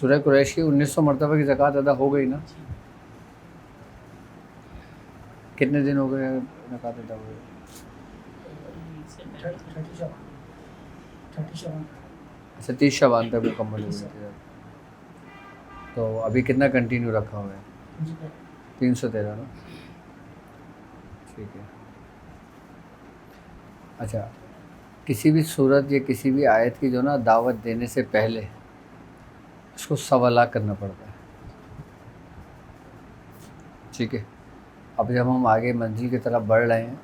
سورہ قریش کی 1900 مرتبہ کی زکوٰۃ ادا ہو گئی نا؟ کتنے دن ہو گئے زکوٰۃ ادا ہوئے؟ 30 شعبان تک مکمل ہو گئی تھی. تو ابھی کتنا کنٹینیو رکھا ہوا ہے؟ 313 نا. ٹھیک ہے. اچھا، کسی بھی صورت یا کسی بھی آیت کی جو نا دعوت دینے سے پہلے اس کو سوال کرنا پڑتا ہے. ٹھیک ہے. اب جب ہم آگے منزل کی طرف بڑھ رہے ہیں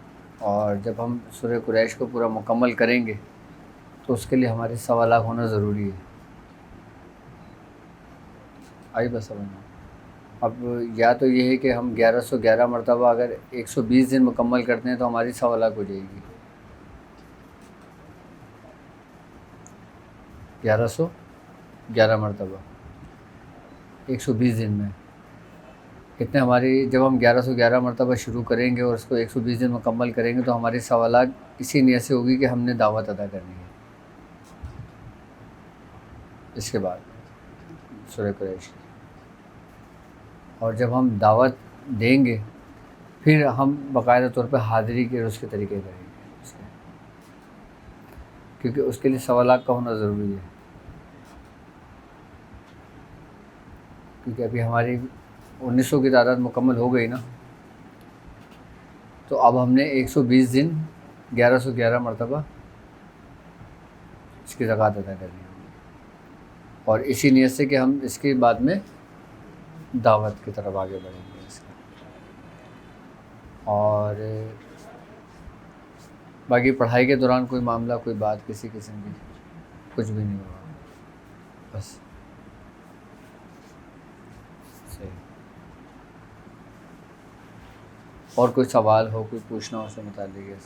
اور جب ہم سورہ قریش کو پورا مکمل کریں گے تو اس کے لیے ہمارے سوالات ہونا ضروری ہے. آئی بس سمجھنا. اب یا تو یہ ہے کہ ہم 1111 مرتبہ اگر 120 دن مکمل کرتے ہیں تو ہماری سوالات ہو جائے گی. 1111 مرتبہ 120 دن میں کتنے ہماری، جب ہم 1111 مرتبہ شروع کریں گے اور اس کو 120 دن مکمل کریں گے تو ہماری سوالات اسی نیت سے ہوگی کہ ہم نے دعوت ادا کرنی ہے. اس کے بعد سورہ قریش کی، اور جب ہم دعوت دیں گے پھر ہم باقاعدہ طور پہ حاضری کے اس کے طریقے کریں گے، کیونکہ اس کے لیے سوالات کا ہونا ضروری ہے. کیونکہ ابھی ہماری 1900 کی تعداد مکمل ہو گئی نا، تو اب ہم نے 120 دن 1111 مرتبہ اس کی زکوٰۃ ادا کرنی ہے. اور اسی نیت سے کہ ہم اس کے بعد میں دعوت کی طرف آگے بڑھیں گے اس کا. اور باقی پڑھائی کے دوران کوئی معاملہ، کوئی بات کسی قسم کی کچھ بھی نہیں ہوا. بس صحیح. اور کوئی سوال ہو، کوئی پوچھنا ہو اس سے متعلق ہے؟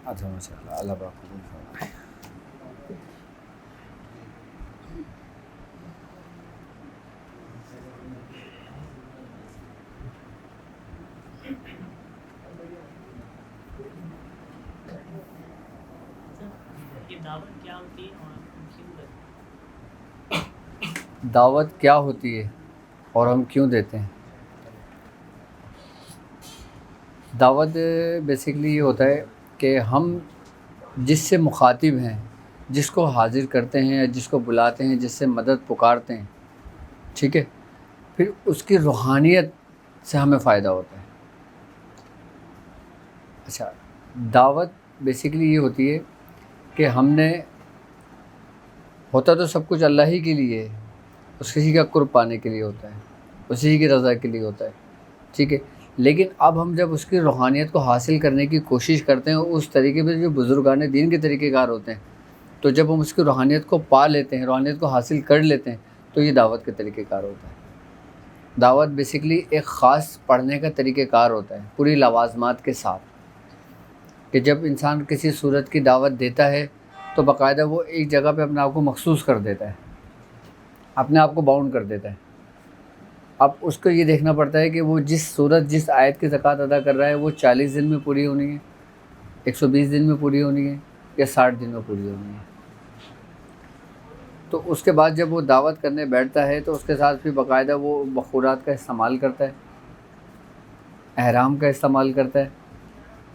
اچھا، ماشاء اللہ، اللہ پاک قبول فرمائے. دعوت کیا ہوتی ہے اور ہم کیوں دیتے ہیں؟ دعوت بیسیکلی یہ ہوتا ہے کہ ہم جس سے مخاطب ہیں، جس کو حاضر کرتے ہیں یا جس کو بلاتے ہیں، جس سے مدد پکارتے ہیں، ٹھیک ہے، پھر اس کی روحانیت سے ہمیں فائدہ ہوتا ہے. اچھا، دعوت بیسیکلی یہ ہوتی ہے کہ ہم نے، ہوتا تو سب کچھ اللہ ہی کے لیے ہے، اس کسی کا قرب پانے کے لیے ہوتا ہے، اسی کی رضا کے لیے ہوتا ہے، ٹھیک ہے. لیکن اب ہم جب اس کی روحانیت کو حاصل کرنے کی کوشش کرتے ہیں اس طریقے پہ جو بزرگان دین کے طریقہ کار ہوتے ہیں، تو جب ہم اس کی روحانیت کو پا لیتے ہیں، روحانیت کو حاصل کر لیتے ہیں، تو یہ دعوت کے طریقہ کار ہوتا ہے. دعوت بیسیکلی ایک خاص پڑھنے کا طریقہ کار ہوتا ہے پوری لوازمات کے ساتھ، کہ جب انسان کسی صورت کی دعوت دیتا ہے تو باقاعدہ وہ ایک جگہ پہ اپنے آپ کو مخصوص کر دیتا ہے، اپنے آپ کو باؤنڈ کر دیتا ہے. اب اس کو یہ دیکھنا پڑتا ہے کہ وہ جس صورت، جس آیت کی زکوٰۃ ادا کر رہا ہے وہ 40 دن میں پوری ہونی ہے، 120 دن میں پوری ہونی ہے، یا 60 دن میں پوری ہونی ہے. تو اس کے بعد جب وہ دعوت کرنے بیٹھتا ہے تو اس کے ساتھ پھر باقاعدہ وہ بخورات کا استعمال کرتا ہے، احرام کا استعمال کرتا ہے،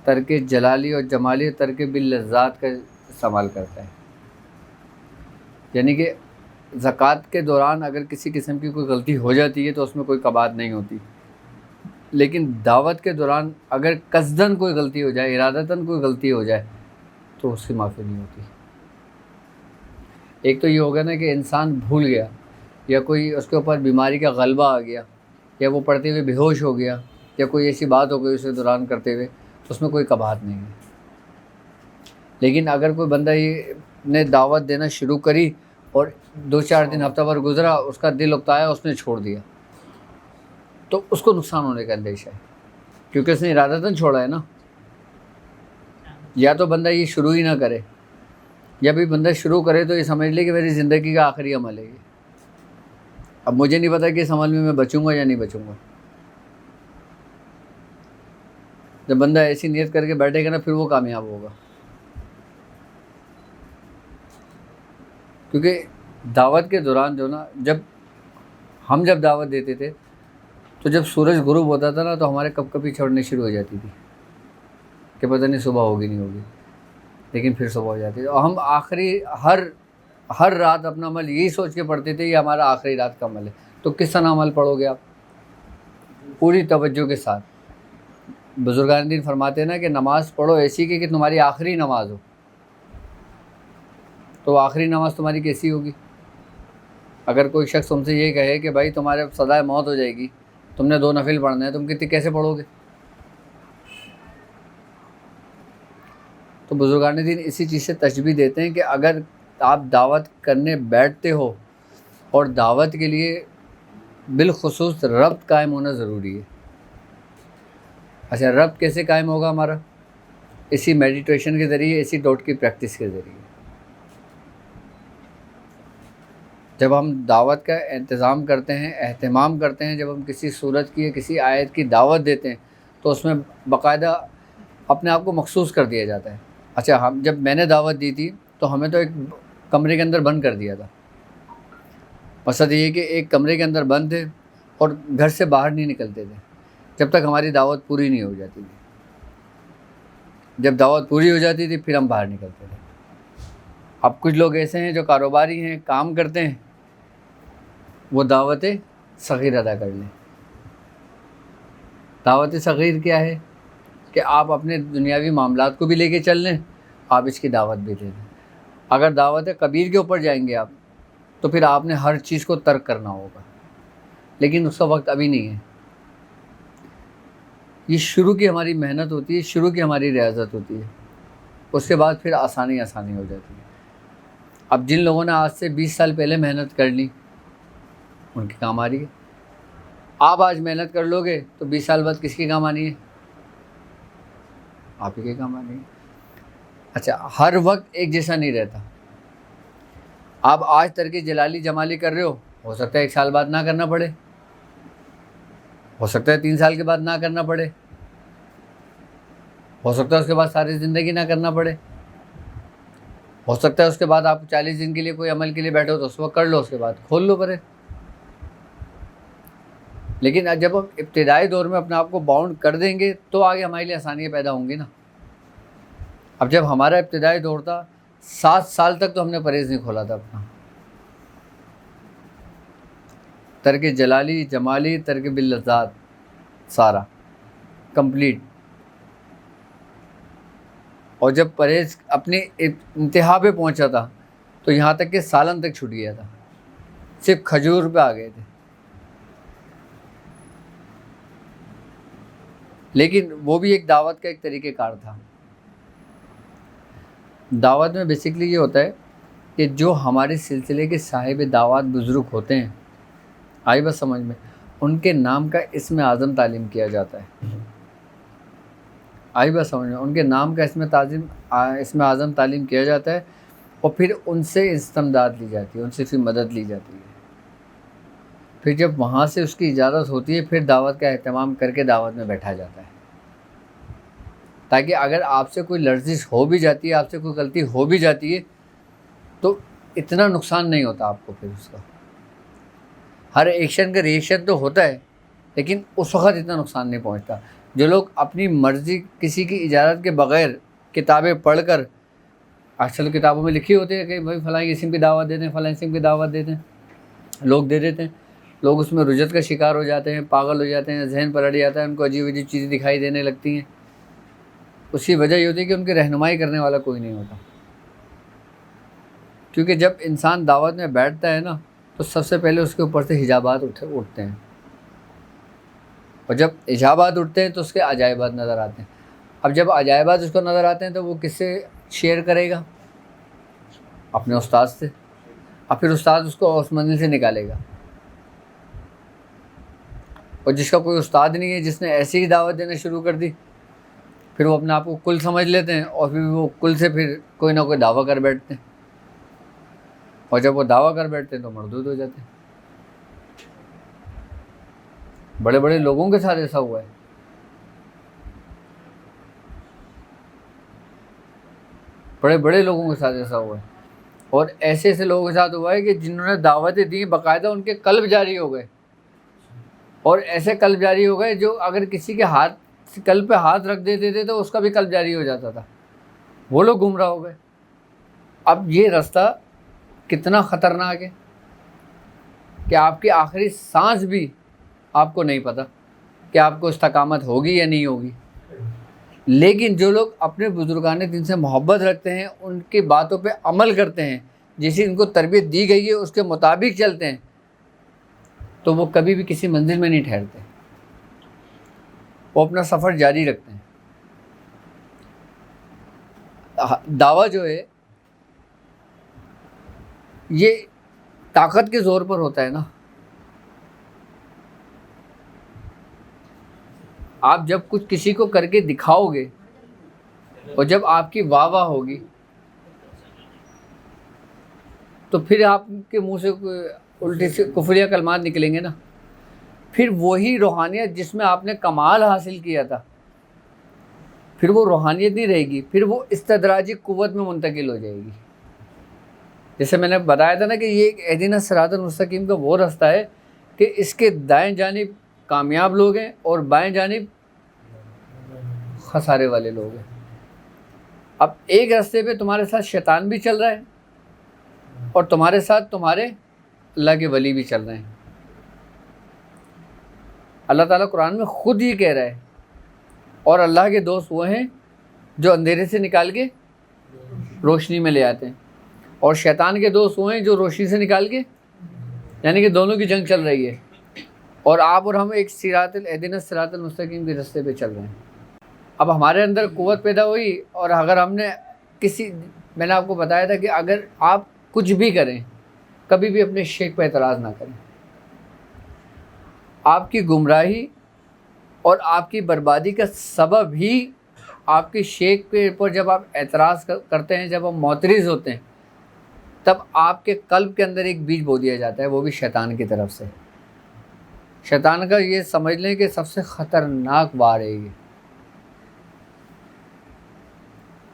ترک جلالی اور جمالی، ترک باللذات کا استعمال کرتا ہے. یعنی کہ زکوٰۃ کے دوران اگر کسی قسم کی کوئی غلطی ہو جاتی ہے تو اس میں کوئی قباحت نہیں ہوتی، لیکن دعوت کے دوران اگر قصداً کوئی غلطی ہو جائے، ارادتاً کوئی غلطی ہو جائے تو اس کی معافی نہیں ہوتی. ایک تو یہ ہوگا نا کہ انسان بھول گیا، یا کوئی اس کے اوپر بیماری کا غلبہ آ گیا، یا وہ پڑھتے ہوئے بے ہوش ہو گیا، یا کوئی ایسی بات ہو گئی اسے دوران کرتے ہوئے، تو اس میں کوئی قباحت نہیں ہے. لیکن اگر کوئی بندہ یہ نے دعوت دینا شروع کری اور 2-4 دن ہفتہ بھر گزرا، اس کا دل اکتایا، اس نے چھوڑ دیا، تو اس کو نقصان ہونے کا اندیشہ ہے، کیونکہ اس نے ارادتاً چھوڑا ہے نا. یا تو بندہ یہ شروع ہی نہ کرے، یا بھی بندہ شروع کرے تو یہ سمجھ لے کہ میری زندگی کا آخری عمل ہے یہ. اب مجھے نہیں پتا کہ اس عمل میں بچوں گا یا نہیں بچوں گا. جب بندہ ایسی نیت کر کے بیٹھے گا نا پھر وہ کامیاب ہوگا. کیونکہ دعوت کے دوران جو نا جب دعوت دیتے تھے تو جب سورج غروب ہوتا تھا نا تو ہمارے کپ کپی چھوڑنے شروع ہو جاتی تھی کہ پتہ نہیں صبح ہوگی نہیں ہوگی، لیکن پھر صبح ہو جاتی تھی. اور ہم آخری ہر رات اپنا عمل یہی سوچ کے پڑھتے تھے یہ ہمارا آخری رات کا عمل ہے. تو کس طرح عمل پڑھو گے آپ؟ پوری توجہ کے ساتھ. بزرگان دین فرماتے ہیں نا کہ نماز پڑھو ایسی کہ تمہاری آخری نماز ہو. تو آخری نماز تمہاری کیسی ہوگی؟ اگر کوئی شخص تم سے یہ کہے کہ بھائی تمہارے سزائے موت ہو جائے گی، تم نے 2 نفل پڑھنا ہے، تم کیسے پڑھو گے؟ تو بزرگان دین اسی چیز سے تشبیہ دیتے ہیں کہ اگر آپ دعوت کرنے بیٹھتے ہو اور دعوت کے لیے بالخصوص ربط قائم ہونا ضروری ہے. اچھا، ربط کیسے قائم ہوگا ہمارا؟ اسی میڈیٹیشن کے ذریعے، اسی ڈاٹ کی پریکٹس کے ذریعے. جب ہم دعوت کا انتظام کرتے ہیں، اہتمام کرتے ہیں، جب ہم کسی صورت کی یا کسی آیت کی دعوت دیتے ہیں تو اس میں باقاعدہ اپنے آپ کو مخصوص کر دیا جاتا ہے. اچھا، جب میں نے دعوت دی تھی تو ہمیں تو ایک کمرے کے اندر بند کر دیا تھا. مقصد یہ ہے کہ ایک کمرے کے اندر بند تھے اور گھر سے باہر نہیں نکلتے تھے جب تک ہماری دعوت پوری نہیں ہو جاتی تھی. جب دعوت پوری ہو جاتی تھی پھر ہم باہر نکلتے تھے. اب کچھ لوگ ایسے ہیں جو کاروباری ہیں، کام کرتے ہیں، وہ دعوت صغیر ادا کر لیں. دعوت صغیر کیا ہے؟ کہ آپ اپنے دنیاوی معاملات کو بھی لے کے چل لیں، آپ اس کی دعوت بھی دے دیں. اگر دعوت کبیر کے اوپر جائیں گے آپ تو پھر آپ نے ہر چیز کو ترک کرنا ہوگا، لیکن اس کا وقت ابھی نہیں ہے. یہ شروع کی ہماری محنت ہوتی ہے، شروع کی ہماری ریاضت ہوتی ہے، اس کے بعد پھر آسانی ہو جاتی ہے. اب جن لوگوں نے آج سے 20 سال پہلے محنت کر لی ان کے کام آ رہی ہے. آپ آج محنت کر لو گے تو 20 سال بعد کس کے کام آنی ہے؟ آپ ہی کے کام آنی ہے. اچھا، ہر وقت ایک جیسا نہیں رہتا. آپ آج ترک جلالی جمالی کر رہے ہو سکتا ہے 1 سال بعد نہ کرنا پڑے، ہو سکتا ہے 3 سال کے بعد نہ کرنا پڑے، ہو سکتا ہے اس کے بعد ساری زندگی نہ کرنا پڑے، ہو سکتا ہے اس کے بعد آپ 40 دن کے لیے کوئی عمل کے لیے بیٹھو تو اس وقت کر لو، اس کے بعد کھول لو پرے. لیکن جب ہم ابتدائی دور میں اپنے آپ کو باؤنڈ کر دیں گے تو آگے ہمارے لیے آسانیاں پیدا ہوں گی نا. اب جب ہمارا ابتدائی دور تھا 7 سال تک تو ہم نے پرہیز نہیں کھولا تھا اپنا. ترک جلالی جمالی ترک باللذات سارا کمپلیٹ. اور جب پرہیز اپنی انتہا پہ پہنچا تھا تو یہاں تک کہ سالن تک چھوٹ گیا تھا، صرف کھجور پہ آ گئے تھے. لیکن وہ بھی ایک دعوت کا ایک طریقہ کار تھا. دعوت میں بیسکلی یہ ہوتا ہے کہ جو ہمارے سلسلے کے صاحب دعوت بزرگ ہوتے ہیں، آئی بس سمجھ میں، ان کے نام کا اسم اعظم تعلیم کیا جاتا ہے. آئی بس سمجھ میں، ان کے نام کا اسم اعظم تعلیم کیا جاتا ہے اور پھر ان سے استمداد لی جاتی ہے، ان سے پھر مدد لی جاتی ہے. پھر جب وہاں سے اس کی اجازت ہوتی ہے پھر دعوت کا اہتمام کر کے دعوت میں بیٹھا جاتا ہے، تاکہ اگر آپ سے کوئی لرزش ہو بھی جاتی ہے، آپ سے کوئی غلطی ہو بھی جاتی ہے تو اتنا نقصان نہیں ہوتا آپ کو. پھر اس کا ہر ایکشن کا ریئیکشن تو ہوتا ہے لیکن اس وقت اتنا نقصان نہیں پہنچتا. جو لوگ اپنی مرضی کسی کی اجازت کے بغیر کتابیں پڑھ کر، اکثر کتابوں میں لکھی ہوتی ہے کہ بھائی فلاں قسم کی دعوت دیتے ہیں، فلاں قسم کی دعوت دیتے ہیں، لوگ دے دیتے ہیں. لوگ اس میں رجت کا شکار ہو جاتے ہیں، پاگل ہو جاتے ہیں، ذہن پلٹ جاتا ہے، ان کو عجیب عجیب چیزیں دکھائی دینے لگتی ہیں. اس کی وجہ یہ ہوتی ہے کہ ان کی رہنمائی کرنے والا کوئی نہیں ہوتا. کیونکہ جب انسان دعوت میں بیٹھتا ہے نا تو سب سے پہلے اس کے اوپر سے حجابات اٹھتے ہیں، اور جب حجابات اٹھتے ہیں تو اس کے عجائبات نظر آتے ہیں. اب جب عجائبات اس کو نظر آتے ہیں تو وہ کس سے شیئر کرے گا؟ اپنے استاد سے. اب پھر استاد اس کو اس منزل سے نکالے گا. اور جس کا کوئی استاد نہیں ہے، جس نے ایسی ہی دعوت دینا شروع کر دی، پھر وہ اپنے آپ کو کل سمجھ لیتے ہیں، اور پھر وہ کل سے پھر کوئی نہ کوئی دعویٰ کر بیٹھتے ہیں، اور جب وہ دعویٰ کر بیٹھتے ہیں تو مردود ہو جاتے ہیں۔ بڑے بڑے لوگوں کے ساتھ ایسا ہوا ہے، بڑے بڑے لوگوں کے ساتھ ایسا ہوا ہے، اور ایسے ایسے لوگوں کے ساتھ ہوا ہے کہ جنہوں نے دعوتیں دی باقاعدہ ان کے قلب جاری ہو گئے، اور ایسے قلب جاری ہو گئے جو اگر کسی کے قلب پہ ہاتھ رکھ دیتے تھے تو اس کا بھی قلب جاری ہو جاتا تھا، وہ لوگ گمراہ ہو گئے۔ اب یہ راستہ کتنا خطرناک ہے کہ آپ کی آخری سانس بھی آپ کو نہیں پتہ کہ آپ کو استقامت ہوگی یا نہیں ہوگی، لیکن جو لوگ اپنے بزرگان دین سے محبت رکھتے ہیں، ان کی باتوں پہ عمل کرتے ہیں، جیسی ان کو تربیت دی گئی ہے اس کے مطابق چلتے ہیں، تو وہ کبھی بھی کسی منزل میں نہیں ٹھہرتے، وہ اپنا سفر جاری رکھتے ہیں۔ دعویٰ جو ہے یہ طاقت کے زور پر ہوتا ہے نا۔ آپ جب کچھ کسی کو کر کے دکھاؤ گے اور جب آپ کی واہ واہ ہوگی تو پھر آپ کے منہ سے الٹی سے کفریہ کلمات نکلیں گے نا، پھر وہی روحانیت جس میں آپ نے کمال حاصل کیا تھا، پھر وہ روحانیت نہیں رہے گی، پھر وہ استدراجی قوت میں منتقل ہو جائے گی۔ جیسے میں نے بتایا تھا نا کہ یہ ایک اہدینہ صراط المستقیم کا وہ راستہ ہے کہ اس کے دائیں جانب کامیاب لوگ ہیں اور بائیں جانب خسارے والے لوگ ہیں۔ اب ایک راستے پہ تمہارے ساتھ شیطان بھی چل رہا ہے اور تمہارے ساتھ تمہارے اللہ کے ولی بھی چل رہے ہیں۔ اللہ تعالیٰ قرآن میں خود ہی کہہ رہا ہے، اور اللہ کے دوست وہ ہیں جو اندھیرے سے نکال کے روشنی میں لے آتے ہیں، اور شیطان کے دوست وہ ہیں جو روشنی سے نکال کے، یعنی کہ دونوں کی جنگ چل رہی ہے، اور آپ اور ہم ایک اہدینہ صراط المستقیم کے راستے پہ چل رہے ہیں۔ اب ہمارے اندر قوت پیدا ہوئی، اور اگر ہم نے میں نے آپ کو بتایا تھا کہ اگر آپ کچھ بھی کریں کبھی بھی اپنے شیخ پہ اعتراض نہ کریں۔ آپ کی گمراہی اور آپ کی بربادی کا سبب ہی آپ کی شیخ کے اوپر جب آپ اعتراض کرتے ہیں، جب آپ معترض ہوتے ہیں، تب آپ کے قلب کے اندر ایک بیج بو دیا جاتا ہے، وہ بھی شیطان کی طرف سے۔ شیطان کا یہ سمجھ لیں کہ سب سے خطرناک وار ہے یہ،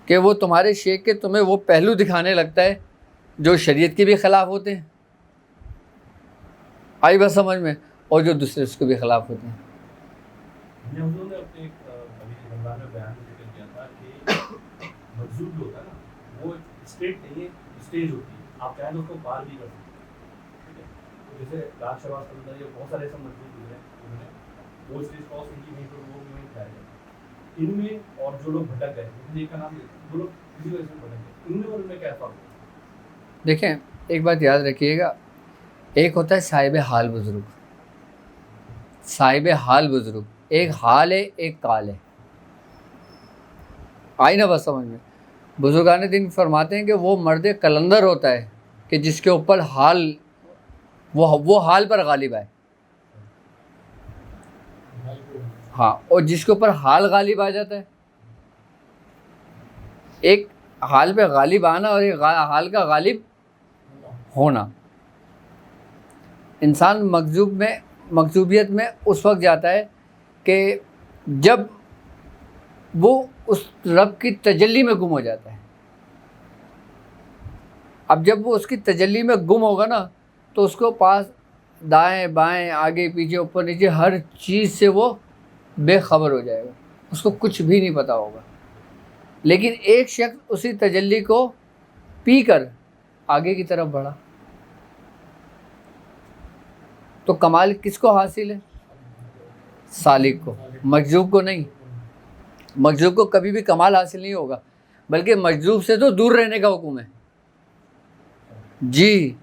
کہ وہ تمہارے شیخ کے تمہیں وہ پہلو دکھانے لگتا ہے جو شریعت کے بھی خلاف ہوتے ہیں، آئی بات سمجھ میں، اور جو دوسرے اس کے بھی خلاف ہوتے ہیں۔ حضور نے اپنے ابھی رمضان میں بیان ذکر کیا تھا کہ مجذوب جو ہوتا ہے نا، وہ اسٹیٹ نہیں ہے، اسٹیج ہوتی ہے، آپ چاہیں تو اس کو پار بھی کر سکتے ہیں، ٹھیک ہے؟ جیسے راج شہباز کے اندر یہ بہت سارے ایسے مجذوب گزرے انہوں نے وہ اسٹیج کراس ان کی نہیں تو وہ بھی وہیں کھایا گیا۔ ان میں اور جو لوگ بھٹک گئے، ایک کا نام وہ لوگ کسی وجہ سے بھٹک گئے، ان میں اور ان میں کیا فرق ہے؟ دیکھیں ایک بات یاد رکھیے گا، ایک ہوتا ہے صاحب حال بزرگ، صاحب حال بزرگ، ایک حال ہے ایک کال ہے، آئی نا بس سمجھ میں۔ بزرگان دین فرماتے ہیں کہ وہ مرد قلندر ہوتا ہے کہ جس کے اوپر حال وہ حال پر غالب آئے، ہاں، اور جس کے اوپر حال غالب آ جاتا ہے، ایک حال پہ غالب آنا اور ایک حال کا غالب ہونا۔ انسان مغضوبیت میں اس وقت جاتا ہے کہ جب وہ اس رب کی تجلی میں گم ہو جاتا ہے۔ اب جب وہ اس کی تجلی میں گم ہوگا نا تو اس کو پاس دائیں بائیں آگے پیچھے اوپر نیچے ہر چیز سے وہ بے خبر ہو جائے گا، اس کو کچھ بھی نہیں پتہ ہوگا۔ لیکن ایک شخص اسی تجلی کو پی کر آگے کی طرف بڑھا تو کمال کس کو حاصل ہے؟ سالک کو، مجذوب کو نہیں۔ مجذوب کو کبھی بھی کمال حاصل نہیں ہوگا، بلکہ مجذوب سے تو دور رہنے کا حکم ہے۔ جی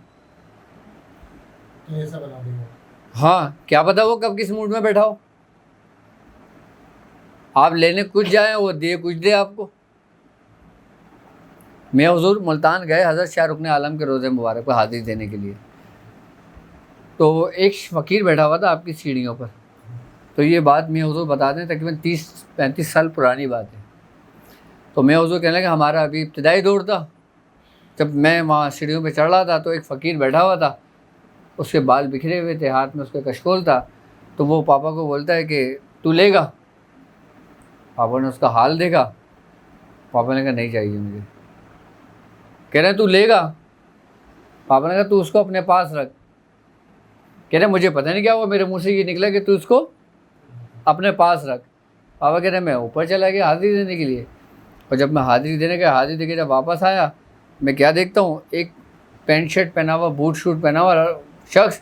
ہاں، کیا پتا وہ کب کس موڈ میں بیٹھا ہو، آپ لینے کچھ جائیں وہ دے کچھ دے آپ کو۔ میں حضور ملتان گئے حضرت شاہ رکن عالم کے روزے مبارک کو حاضری دینے کے لیے، تو ایک فقیر بیٹھا ہوا تھا آپ کی سیڑھیوں پر، تو یہ بات میاں حضور بتاتے ہیں، تقریباً 30-35 سال پرانی بات ہے. تو میاں حضور کہنے لگے ہمارا ابھی ابتدائی دور تھا، جب میں وہاں سیڑھیوں پہ چڑھ رہا تھا تو ایک فقیر بیٹھا ہوا تھا، اس کے بال بکھرے ہوئے تھے، ہاتھ میں اس کا کشکول تھا. تو وہ پاپا کو بولتا ہے کہ تو لے گا. پاپا نے اس کا حال دیکھا، پاپا نے کہا نہیں چاہیے مجھے. کہہ رہے تو لے گا. پاپا نے کہا تو اس کو اپنے پاس رکھ. کہہ رہے مجھے پتہ نہیں کیا ہوا، میرے منہ سے یہ نکلا کہ تو اس کو اپنے پاس رکھ. پاپا کہہ رہے میں اوپر چلا گیا حاضری دینے کے لیے، اور جب میں حاضری دینے گیا، حاضری دے کے جب واپس آیا، میں کیا دیکھتا ہوں، ایک پینٹ شرٹ پہنا ہوا، بوٹ شوٹ پہنا ہوا شخص،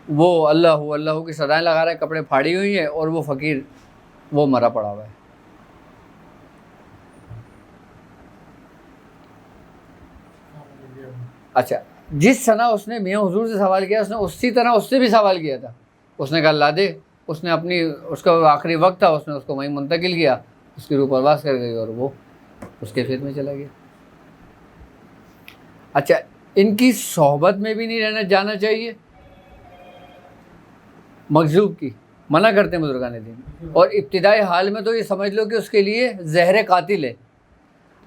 وہ اللہ اللہ کی صدائیں لگا رہا ہے، کپڑے پھاڑی ہوئی ہیں، اور وہ فقیر وہ مرا پڑا ہوا ہے. اچھا، جس طرح اس نے میاں حضور سے سوال کیا، اس نے اسی طرح اس سے بھی سوال کیا تھا. اس نے کہا اللہ دے. اس نے اس کا آخری وقت تھا، اس نے اس کو وہیں منتقل کیا، اس کی روح پرواز کر گئی اور وہ اس کے خدمت میں چلا گیا. اچھا، ان کی صحبت میں بھی نہیں رہنا جانا چاہیے. مجذوب کی منع کرتے ہیں بزرگان دین، اور ابتدائی حال میں تو یہ سمجھ لو کہ اس کے لیے زہر قاتل ہے.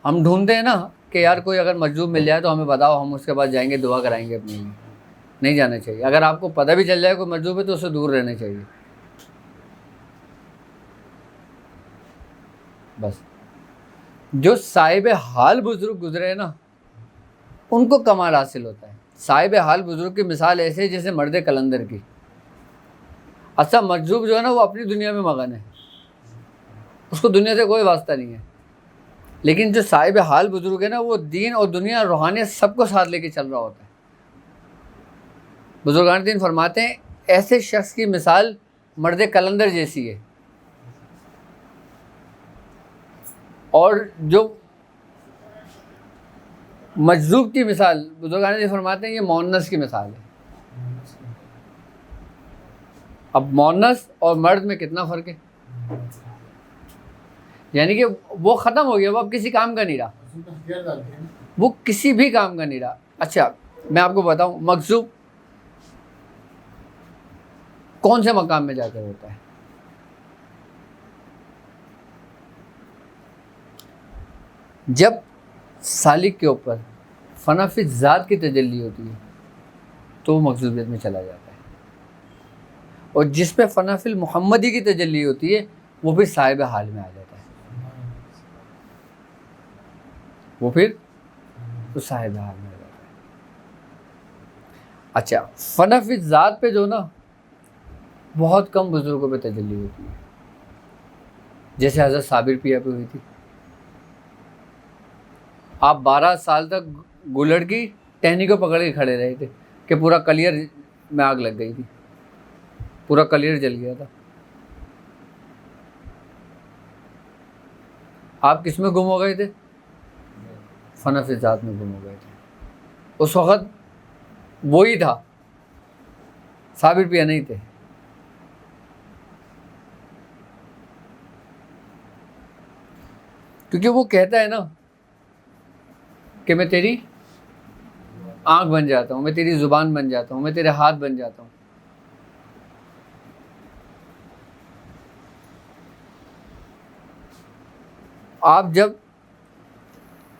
ہم ڈھونڈتے ہیں نا کہ یار کوئی اگر مجذوب مل جائے تو ہمیں بتاؤ، ہم اس کے پاس جائیں گے، دعا کرائیں گے اپنے لیے. نہیں جانا چاہیے. اگر آپ کو پتہ بھی چل جائے کوئی مجذوب ہے تو اس سے دور رہنا چاہیے. بس جو صاحب حال بزرگ گزرے نا ان کو کمال حاصل ہوتا ہے. صاحب حال بزرگ کی مثال ایسے ہے جیسے مرد کلندر کی. اچھا، مجذوب جو ہے نا وہ اپنی دنیا میں مگن ہے، اس کو دنیا سے کوئی واسطہ نہیں ہے. لیکن جو صاحب حال بزرگ ہے نا وہ دین اور دنیا روحانیت سب کو ساتھ لے کے چل رہا ہوتا ہے. بزرگان دین فرماتے ہیں ایسے شخص کی مثال مرد کلندر جیسی ہے. اور جو مجذوب کی مثال بزرگان دین فرماتے ہیں یہ مونس کی مثال ہے. اب مونس اور مرد میں کتنا فرق ہے، یعنی کہ وہ ختم ہو گیا، وہ اب کسی کام کا نہیں رہا، وہ کسی بھی کام کا نہیں رہا. اچھا میں آپ کو بتاؤں مجذوب کون سے مقام میں جا کر ہوتا ہے. جب سالک کے اوپر فنا فی ذات کی تجلی ہوتی ہے تو وہ مجذوبیت میں چلا جاتا ہے، اور جس پہ فنا فی محمدی کی تجلی ہوتی ہے وہ پھر صاحب حال میں آ جاتا ہے. وہ پھر تو صاحب حال میں آ جاتا ہے. اچھا، فنا فی ذات پہ جو نا بہت کم بزرگوں پہ تجلی ہوتی ہے، جیسے حضرت صابر پیا پہ ہوئی تھی. آپ 12 سال تک گلڑ کی ٹہنی کو پکڑ کے کھڑے رہے تھے کہ پورا کلیئر میں آگ لگ گئی تھی، پورا کلیئر جل گیا تھا. آپ کس میں گم ہو گئے تھے؟ فنا فی ذات میں گم ہو گئے تھے. اس وقت وہی تھا، صابر پیا نہیں تھے. کیونکہ وہ کہتا ہے نا کہ میں تیری آنکھ بن جاتا ہوں، میں تیری زبان بن جاتا ہوں، میں تیرے ہاتھ بن جاتا ہوں. آپ جب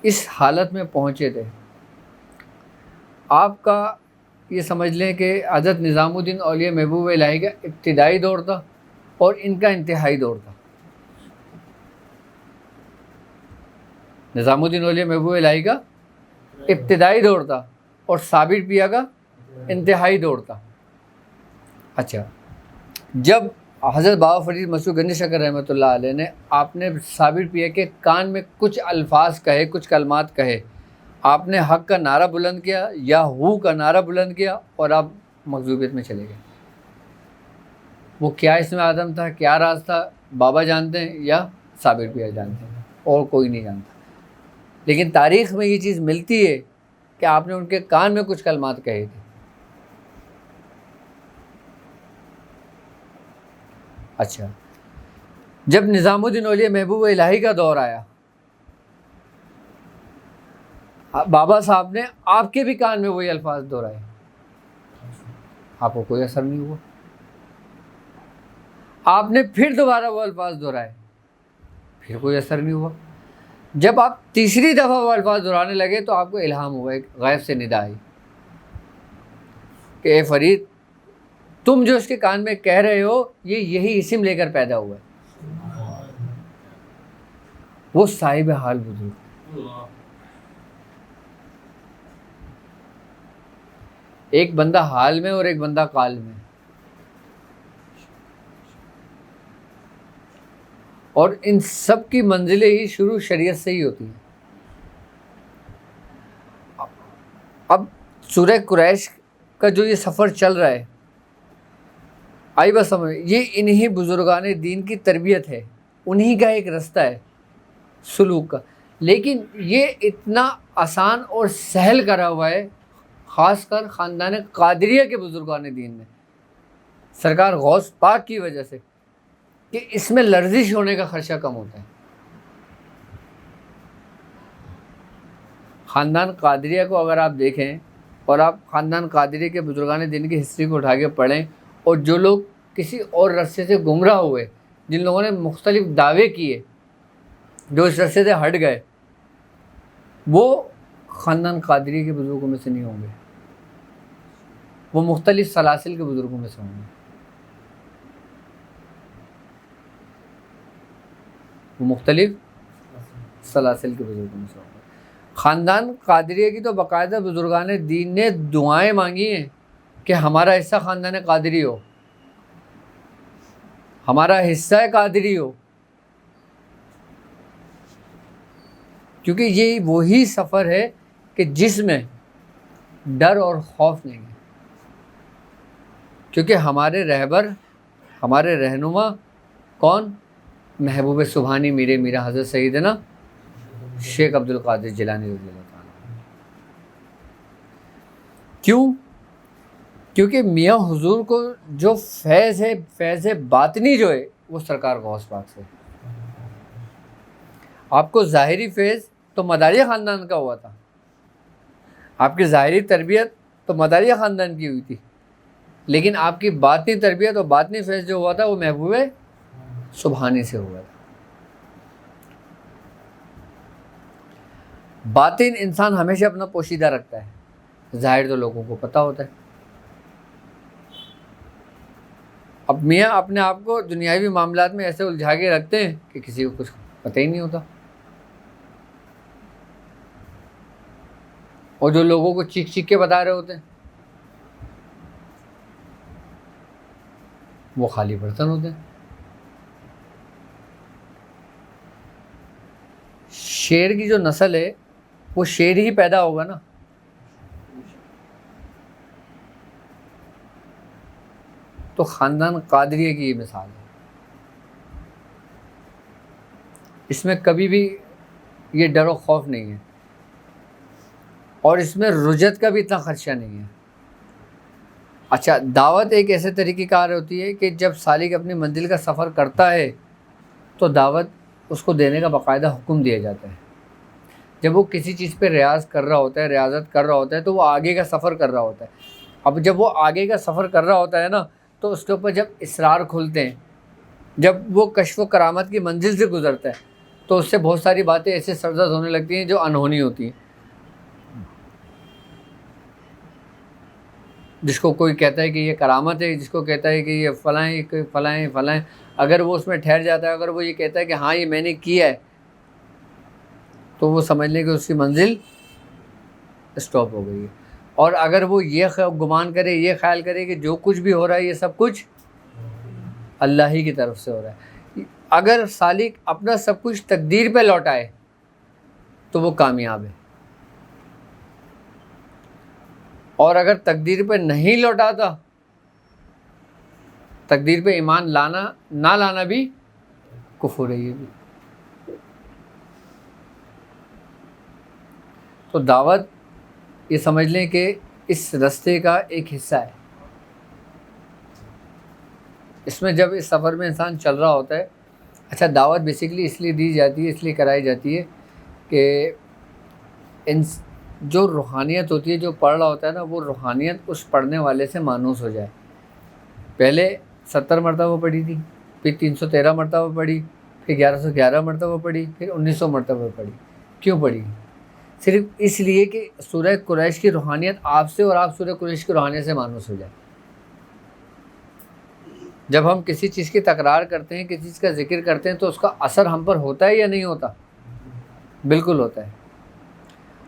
اس حالت میں پہنچے تھے، آپ کا یہ سمجھ لیں کہ حضرت نظام الدین اولیاء محبوب الہی کا ابتدائی دور تھا اور ان کا انتہائی دور تھا. نظام الدین اولیاء محبوب الہی کا ابتدائی دور تھا اور صابر پیا کا انتہائی دور تھا. اچھا، جب حضرت بابا فرید مسعود گنج شکر رحمۃ اللہ علیہ نے آپ نے صابر پیا کے کان میں کچھ الفاظ کہے، کچھ کلمات کہے، آپ نے حق کا نعرہ بلند کیا یا ہو کا نعرہ بلند کیا اور آپ مغزوبیت میں چلے گئے. وہ کیا اسم اعظم تھا، کیا راز تھا، بابا جانتے ہیں یا صابر پیا جانتے ہیں، اور کوئی نہیں جانتا. لیکن تاریخ میں یہ چیز ملتی ہے کہ آپ نے ان کے کان میں کچھ کلمات کہے تھے. اچھا، جب نظام الدین اولیاء محبوب الہی کا دور آیا، بابا صاحب نے آپ کے بھی کان میں وہی الفاظ دہرائے، آپ کو کوئی اثر نہیں ہوا. آپ نے پھر دوبارہ وہ الفاظ دہرائے، پھر کوئی اثر نہیں ہوا۔ جب آپ تیسری دفعہ وہ الفاظ دہرانے لگے تو آپ کو الہام ہوا، ایک غیب سے ندا آئی کہ اے فرید، تم جو اس کے کان میں کہہ رہے ہو یہی اسم لے کر پیدا ہوا ہے۔ وہ صاحب حال بزرگ، ایک بندہ حال میں اور ایک بندہ قال میں، اور ان سب کی منزلیں ہی شروع شریعت سے ہی ہوتی ہیں۔ اب سورہ قریش کا جو یہ سفر چل رہا ہے، آئی بس سمجھ، یہ انہی بزرگان دین کی تربیت ہے، انہی کا ایک رستہ ہے سلوک کا، لیکن یہ اتنا آسان اور سہل کرا ہوا ہے خاص کر خاندان قادریہ کے بزرگان دین نے، سرکار غوث پاک کی وجہ سے، کہ اس میں لرزش ہونے کا خدشہ کم ہوتا ہے۔ خاندان قادریہ کو اگر آپ دیکھیں اور آپ خاندان قادریہ کے بزرگان دین کی ہسٹری کو اٹھا کے پڑھیں، اور جو لوگ کسی اور رستے سے گمراہ ہوئے، جن لوگوں نے مختلف دعوے کیے، جو اس رستے سے ہٹ گئے، وہ خاندان قادریہ کے بزرگوں میں سے نہیں ہوں گے، وہ مختلف سلاسل کے بزرگوں میں سے ہوں گے، وہ مختلف سلاسل کے بزرگوں میں سے ہوں گے۔ خاندان قادریہ کی تو باقاعدہ بزرگان دین نے دعائیں مانگی ہیں کہ ہمارا حصہ خاندان قادری ہو، ہمارا حصہ قادری ہو، کیونکہ یہ وہی سفر ہے کہ جس میں ڈر اور خوف نہیں ہے، کیونکہ ہمارے رہبر، ہمارے رہنما کون؟ محبوب سبحانی میرا حضرت سیدنا شیخ عبد القادر جیلانی رضی اللہ تعالیٰ۔ کیوں؟ کیونکہ میاں حضور کو جو فیض ہے، فیض باطنی جو ہے، وہ سرکار غوث پاک سے۔ آپ کو ظاہری فیض تو مداریہ خاندان کا ہوا تھا، آپ کی ظاہری تربیت تو مداریہ خاندان کی ہوئی تھی، لیکن آپ کی باطنی تربیت اور باطنی فیض جو ہوا تھا وہ محبوب سبحانی سے ہوا تھا۔ باطن انسان ہمیشہ اپنا پوشیدہ رکھتا ہے، ظاہر تو لوگوں کو پتہ ہوتا ہے۔ اب میاں اپنے آپ کو دنیاوی معاملات میں ایسے الجھا کے رکھتے ہیں کہ کسی کو کچھ پتہ ہی نہیں ہوتا، اور جو لوگوں کو چیخ چیخ کے بتا رہے ہوتے ہیں وہ خالی برتن ہوتے ہیں۔ شیر کی جو نسل ہے وہ شیر ہی پیدا ہوگا نا، تو خاندان قادریہ کی یہ مثال ہے، اس میں کبھی بھی یہ ڈر و خوف نہیں ہے، اور اس میں رجت کا بھی اتنا خدشہ نہیں ہے۔ اچھا، دعوت ایک ایسے طریقے کار ہوتی ہے کہ جب سالک اپنی منزل کا سفر کرتا ہے تو دعوت اس کو دینے کا باقاعدہ حکم دیا جاتا ہے۔ جب وہ کسی چیز پہ ریاض کر رہا ہوتا ہے، ریاضت کر رہا ہوتا ہے، تو وہ آگے کا سفر کر رہا ہوتا ہے۔ اب جب وہ آگے کا سفر کر رہا ہوتا ہے نا، تو اس کے اوپر جب اسرار کھلتے ہیں، جب وہ کشف و کرامت کی منزل سے گزرتا ہے، تو اس سے بہت ساری باتیں ایسے سرزد ہونے لگتی ہیں جو انہونی ہوتی ہیں۔ جس کو کوئی کہتا ہے کہ یہ کرامت ہے، جس کو کہتا ہے کہ یہ فلاں، اگر وہ اس میں ٹھہر جاتا ہے، اگر وہ یہ کہتا ہے کہ ہاں یہ میں نے کیا ہے، تو وہ سمجھ لیں کہ اس کی منزل اسٹاپ ہو گئی ہے۔ اور اگر وہ یہ گمان کرے، یہ خیال کرے کہ جو کچھ بھی ہو رہا ہے یہ سب کچھ اللہ ہی کی طرف سے ہو رہا ہے، اگر سالک اپنا سب کچھ تقدیر پہ لوٹائے تو وہ کامیاب ہے، اور اگر تقدیر پہ نہیں لوٹاتا، تقدیر پہ ایمان لانا نہ لانا بھی کفر ہے۔ یہ بھی تو دعوت یہ سمجھ لیں کہ اس رستے کا ایک حصہ ہے۔ اس میں جب اس سفر میں انسان چل رہا ہوتا ہے، اچھا دعوت بیسیکلی اس لیے دی جاتی ہے، اس لیے کرائی جاتی ہے کہ جو روحانیت ہوتی ہے، جو پڑھ رہا ہوتا ہے نا، وہ روحانیت اس پڑھنے والے سے مانوس ہو جائے۔ پہلے 70 مرتبہ پڑھی تھی، پھر 313 مرتبہ پڑھی، پھر 1111 مرتبہ پڑھی، پھر 1900 مرتبہ پڑھی. کیوں پڑھی؟ صرف اس لیے کہ سورہ قریش کی روحانیت آپ سے اور آپ سورہ قریش کی روحانیت سے مانوس ہو جائے. جب ہم کسی چیز کی تکرار کرتے ہیں، کسی چیز کا ذکر کرتے ہیں، تو اس کا اثر ہم پر ہوتا ہے یا نہیں ہوتا؟ بالکل ہوتا ہے.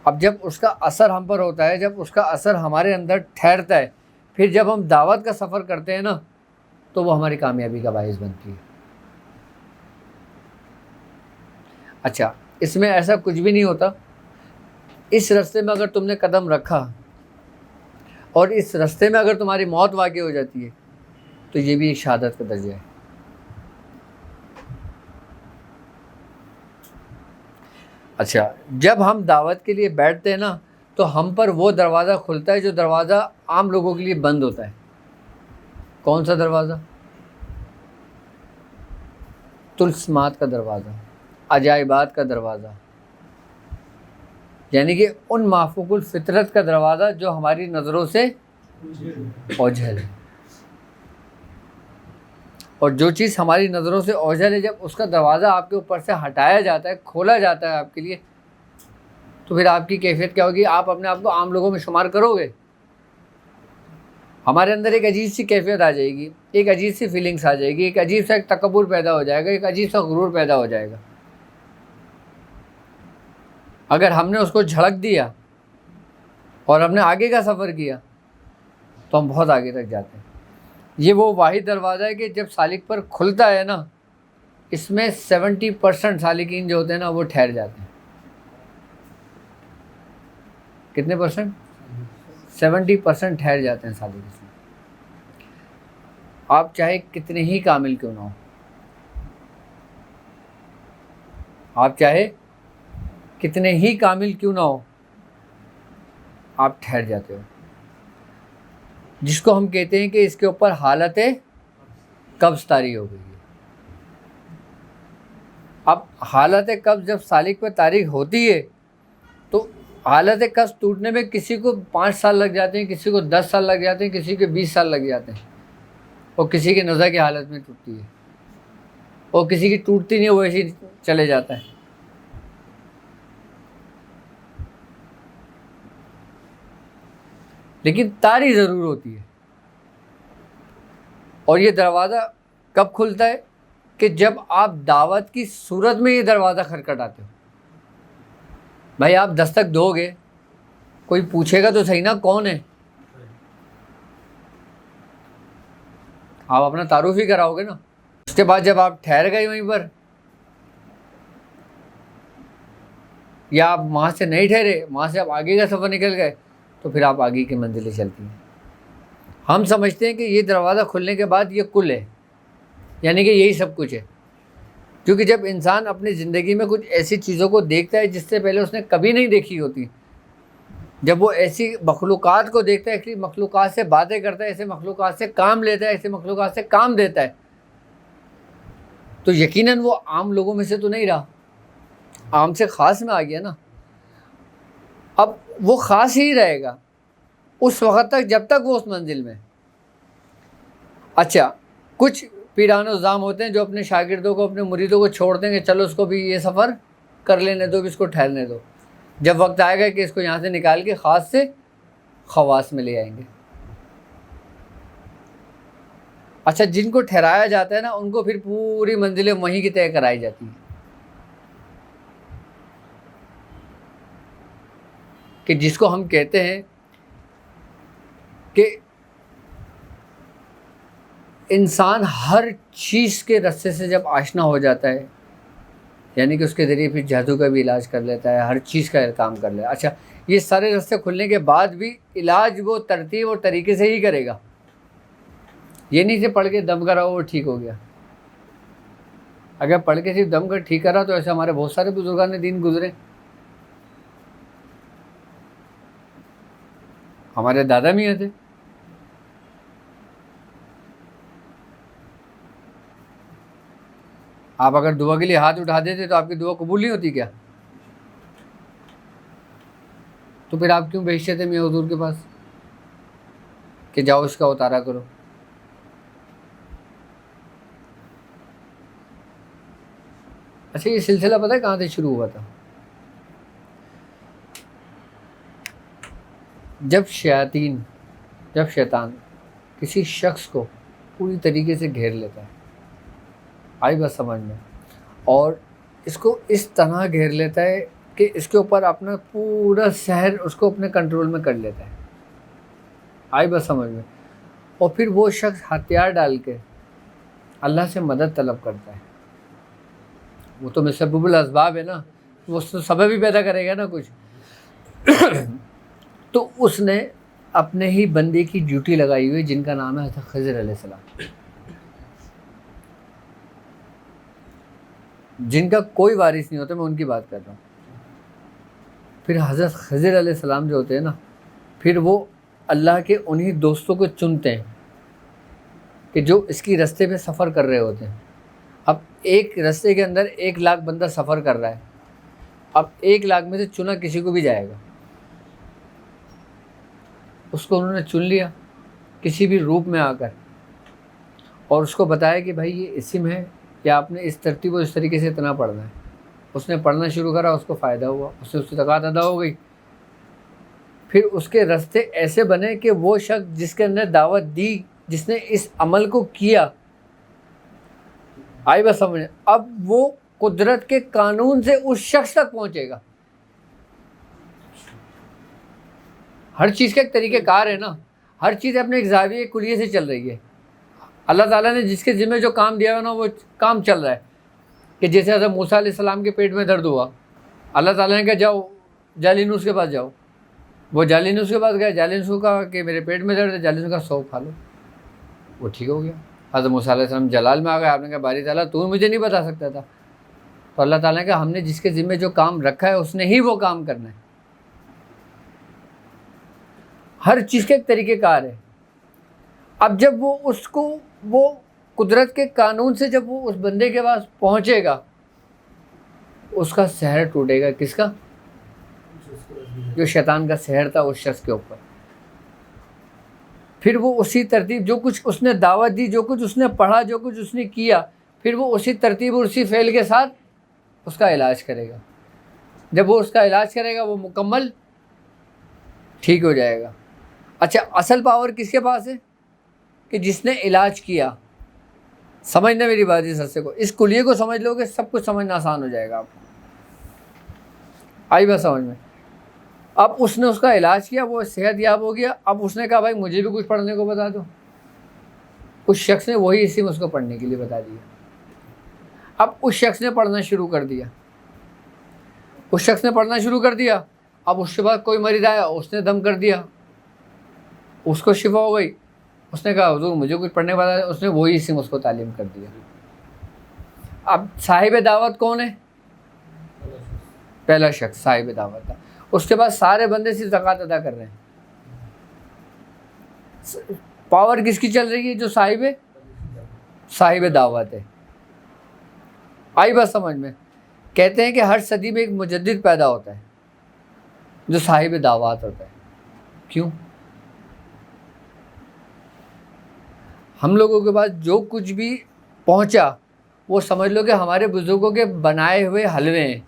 اب جب اس کا اثر ہم پر ہوتا ہے، جب اس کا اثر ہمارے اندر ٹھہرتا ہے، پھر جب ہم دعوت کا سفر کرتے ہیں نا، تو وہ ہماری کامیابی کا باعث بنتی ہے. اچھا، اس میں ایسا کچھ بھی نہیں ہوتا. اس رستے میں اگر تم نے قدم رکھا اور اس رستے میں اگر تمہاری موت واقع ہو جاتی ہے، تو یہ بھی ایک شہادت کا درجہ ہے. اچھا، جب ہم دعوت کے لیے بیٹھتے ہیں نا، تو ہم پر وہ دروازہ کھلتا ہے جو دروازہ عام لوگوں کے لیے بند ہوتا ہے. کون سا دروازہ؟ طلسمات کا دروازہ، عجائبات کا دروازہ، یعنی کہ ان مافوق الفطرت کا دروازہ جو ہماری نظروں سے اوجھل ہے. اور جو چیز ہماری نظروں سے اوجھل ہے، جب اس کا دروازہ آپ کے اوپر سے ہٹایا جاتا ہے، کھولا جاتا ہے آپ کے لیے، تو پھر آپ کی کیفیت کیا ہوگی؟ آپ اپنے آپ کو عام لوگوں میں شمار کرو گے؟ ہمارے اندر ایک عجیب سی کیفیت آ جائے گی، ایک عجیب سی فیلنگس آ جائے گی، ایک عجیب سا ایک تکبر پیدا ہو جائے گا، ایک عجیب سا غرور پیدا ہو جائے گا. اگر ہم نے اس کو جھڑک دیا اور ہم نے آگے کا سفر کیا، تو ہم بہت آگے تک جاتے ہیں. یہ وہ واحد دروازہ ہے کہ جب سالک پر کھلتا ہے نا، اس میں 70% سالکین جو ہوتے ہیں نا، وہ ٹھہر جاتے ہیں. کتنے پرسنٹ؟ 70% ٹھہر جاتے ہیں سالک اس میں. آپ چاہے کتنے ہی کامل کیوں نہ ہو، آپ چاہے کتنے ہی کامل کیوں نہ ہو، آپ ٹھہر جاتے ہو. جس کو ہم کہتے ہیں کہ اس کے اوپر حالت قبض طاری ہو گئی ہے. اب حالت قبض جب سالک پہ طاری ہوتی ہے، تو حالت قبض ٹوٹنے میں کسی کو 5 سال لگ جاتے ہیں، کسی کو 10 سال لگ جاتے ہیں، کسی کے 20 سال لگ جاتے ہیں، اور کسی کی نزع کی حالت میں ٹوٹتی ہے، اور کسی کی ٹوٹتی نہیں، وہ ایسے ہی چلے جاتا ہے. لیکن طاری ضرور ہوتی ہے. اور یہ دروازہ کب کھلتا ہے؟ کہ جب آپ دعوت کی صورت میں یہ دروازہ کھٹکھٹاتے ہو. بھائی آپ دستک دو گے، کوئی پوچھے گا تو صحیح نا کون ہے؟ آپ اپنا تعارف ہی کراؤ گے نا. اس کے بعد جب آپ ٹھہر گئے وہیں پر، یا آپ وہاں سے نہیں ٹھہرے، وہاں سے آپ آگے کا سفر نکل گئے، تو پھر آپ آگے کی منزلیں چلتی ہیں. ہم سمجھتے ہیں کہ یہ دروازہ کھلنے کے بعد یہ کل ہے، یعنی کہ یہی سب کچھ ہے. کیونکہ جب انسان اپنی زندگی میں کچھ ایسی چیزوں کو دیکھتا ہے جس سے پہلے اس نے کبھی نہیں دیکھی ہوتی، جب وہ ایسی مخلوقات کو دیکھتا ہے، ایسی مخلوقات سے باتیں کرتا ہے، ایسے مخلوقات سے کام لیتا ہے، ایسے مخلوقات سے کام دیتا ہے، تو یقیناً وہ عام لوگوں میں سے تو نہیں رہا، عام سے خاص میں آ گیا نا. اب وہ خاص ہی رہے گا اس وقت تک جب تک وہ اس منزل میں. اچھا، کچھ پیران و زام ہوتے ہیں جو اپنے شاگردوں کو، اپنے مریدوں کو چھوڑ دیں گے، چلو اس کو بھی یہ سفر کر لینے دو، بھی اس کو ٹھہرنے دو. جب وقت آئے گا کہ اس کو یہاں سے نکال کے خاص سے خواص میں لے آئیں گے. اچھا، جن کو ٹھہرایا جاتا ہے نا، ان کو پھر پوری منزلیں وہیں کی طے کرائی جاتی ہیں، کہ جس کو ہم کہتے ہیں کہ انسان ہر چیز کے رستے سے جب آشنا ہو جاتا ہے، یعنی کہ اس کے ذریعے پھر جادو کا بھی علاج کر لیتا ہے، ہر چیز کا کام کر لیتا ہے. اچھا، یہ سارے رستے کھلنے کے بعد بھی علاج وہ ترتیب اور طریقے سے ہی کرے گا. یہ نہیں سے پڑھ کے دم کرا وہ ٹھیک ہو گیا. اگر پڑھ کے صرف دم کر ٹھیک کرا تو ایسے ہمارے بہت سارے بزرگان دین گزرے. ہمارے دادا میاں تھے، آپ اگر دعا کے لیے ہاتھ اٹھا دیتے تو آپ کی دعا قبول نہیں ہوتی کیا؟ تو پھر آپ کیوں بھیجتے تھے میاں حضور کے پاس کہ جاؤ اس کا اتارا کرو؟ اچھا، یہ سلسلہ پتہ ہے کہاں سے شروع ہوا تھا؟ جب شیطان کسی شخص کو پوری طریقے سے گھیر لیتا ہے، آئی بات سمجھ میں، اور اس کو اس طرح گھیر لیتا ہے کہ اس کے اوپر اپنا پورا شہر اس کو اپنے کنٹرول میں کر لیتا ہے، آئی بات سمجھ میں، اور پھر وہ شخص ہتھیار ڈال کے اللہ سے مدد طلب کرتا ہے. وہ تو مسبب الاسباب ہے نا، وہ سبب ہی پیدا کرے گا نا کچھ. تو اس نے اپنے ہی بندے کی ڈیوٹی لگائی ہوئی جن کا نام ہے حضرت خضر علیہ السلام، جن کا کوئی وارث نہیں ہوتا، میں ان کی بات کر رہا ہوں. پھر حضرت خضر علیہ السلام جو ہوتے ہیں نا، پھر وہ اللہ کے انہی دوستوں کو چنتے ہیں کہ جو اس کی رستے پہ سفر کر رہے ہوتے ہیں. اب ایک رستے کے اندر 1,00,000 بندہ سفر کر رہا ہے، اب 1,00,000 میں سے چنا کسی کو بھی جائے گا. اس کو انہوں نے چن لیا کسی بھی روپ میں آ کر، اور اس کو بتایا کہ بھائی یہ اسم ہے، یا آپ نے اس ترتیب و اس طریقے سے اتنا پڑھنا ہے. اس نے پڑھنا شروع کرا، اس کو فائدہ ہوا، اس سے اس کی زکوٰۃ ادا ہو گئی. پھر اس کے رستے ایسے بنے کہ وہ شخص جس کے اندر دعوت دی، جس نے اس عمل کو کیا، آئی بس سمجھ، اب وہ قدرت کے قانون سے اس شخص تک پہنچے گا. ہر چیز کا ایک طریقہ کار ہے نا، ہر چیز اپنے ایک زاویے کلیے سے چل رہی ہے. اللہ تعالیٰ نے جس کے ذمہ جو کام دیا ہے نا، وہ کام چل رہا ہے. کہ جیسے حضرت موسیٰ علیہ السلام کے پیٹ میں درد ہوا، اللہ تعالیٰ نے کہا جاؤ جالینوس کے پاس جاؤ. وہ جالینوس کے پاس گئے، جالینوس کو کہا کہ میرے پیٹ میں درد ہے، جالینوس کا 100 کھا لو، وہ ٹھیک ہو گیا. حضرت موسیٰ علیہ السلام جلال میں آ گئے، آپ نے کہا باری تعالیٰ تو مجھے نہیں بتا سکتا تھا. تو اللہ تعالیٰ نے کہا ہم نے جس کے ذمہ جو کام رکھا ہے اس نے ہی وہ کام کرنا ہے. ہر چیز کا ایک طریقہ کار ہے. اب جب وہ اس کو وہ قدرت کے قانون سے جب وہ اس بندے کے پاس پہنچے گا، اس کا سحر ٹوٹے گا. کس کا؟ جو شیطان کا سحر تھا اس شخص کے اوپر. پھر وہ اسی ترتیب جو کچھ اس نے دعوت دی، جو کچھ اس نے پڑھا، جو کچھ اس نے کیا، پھر وہ اسی ترتیب اور اسی فعل کے ساتھ اس کا علاج کرے گا. جب وہ اس کا علاج کرے گا وہ مکمل ٹھیک ہو جائے گا. اچھا، اصل پاور کس کے پاس ہے؟ کہ جس نے علاج کیا. سمجھنا میری بات اس حصے کو، اس کلیے کو سمجھ لو گے سب کچھ سمجھنا آسان ہو جائے گا آپ کو. آئی بات سمجھ میں؟ اب اس نے اس کا علاج کیا، وہ صحت یاب ہو گیا. اب اس نے کہا بھائی مجھے بھی کچھ پڑھنے کو بتا دو. اس شخص نے وہی اسم اس کو پڑھنے کے لیے بتا دیا. اب اس شخص نے پڑھنا شروع کر دیا، اس شخص نے پڑھنا شروع کر دیا. اب اس کے بعد کوئی مریض آیا، اس نے دم کر دیا، اس کو شفا ہو گئی. اس نے کہا حضور مجھے کچھ پڑھنے والا ہے، اس نے وہی اسم اس کو تعلیم کر دیا. اب صاحب دعوت کون ہے؟ پہلا شخص صاحب دعوت تھا. اس کے بعد سارے بندے صرف زکوٰۃ ادا کر رہے ہیں. پاور کس کی چل رہی ہے؟ جو صاحب دعوت ہے. آئی بات سمجھ میں؟ کہتے ہیں کہ ہر صدی میں ایک مجدد پیدا ہوتا ہے جو صاحب دعوت ہوتا ہے. کیوں؟ ہم لوگوں کے پاس جو کچھ بھی پہنچا وہ سمجھ لو کہ ہمارے بزرگوں کے بنائے ہوئے حلوے ہیں،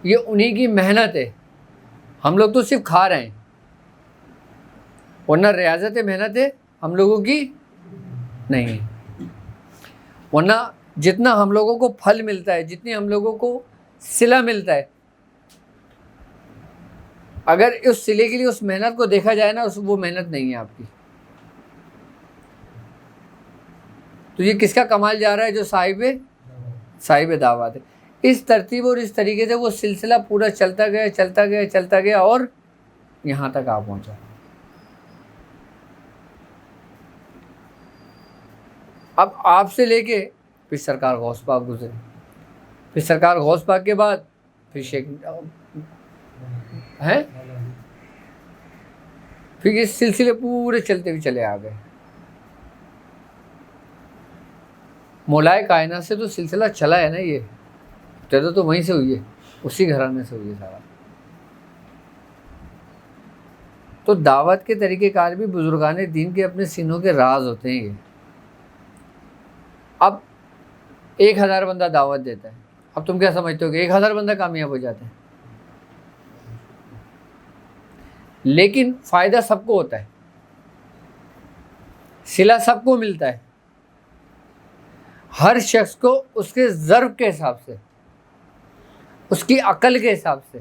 یہ انہی کی محنت ہے. ہم لوگ تو صرف کھا رہے ہیں، ورنہ ریاضت محنت ہے ہم لوگوں کی نہیں ہے. ورنہ جتنا ہم لوگوں کو پھل ملتا ہے، جتنی ہم لوگوں کو صلہ ملتا ہے، اگر اس صلے کے لیے اس محنت کو دیکھا جائے نا، وہ محنت نہیں ہے آپ کی. تو یہ کس کا کمال جا رہا ہے؟ جو صاحب دعوت ہے. اس ترتیب اور اس طریقے سے وہ سلسلہ پورا چلتا گیا اور یہاں تک آ پہنچا. اب آپ سے لے کے پھر سرکار غوث پاک گزرے، پھر سرکار غوث پاک کے بعد پھر شیخ ہیں، پھر یہ سلسلے پورے چلتے ہوئے چلے آ گئے. مولائے کائنات سے تو سلسلہ چلا ہے نا، یہ ابتدا تو وہیں سے ہوئی ہے، اسی گھرانے سے ہوئی ہے سارا. تو دعوت کے طریقہ کار بھی بزرگان دین کے اپنے سینوں کے راز ہوتے ہیں. یہ اب 1,000 بندہ دعوت دیتا ہے، اب تم کیا سمجھتے ہو کہ 1000 بندہ کامیاب ہو جاتے ہیں؟ لیکن فائدہ سب کو ہوتا ہے، صلہ سب کو ملتا ہے، ہر شخص کو اس کے ظرف کے حساب سے، اس کی عقل کے حساب سے،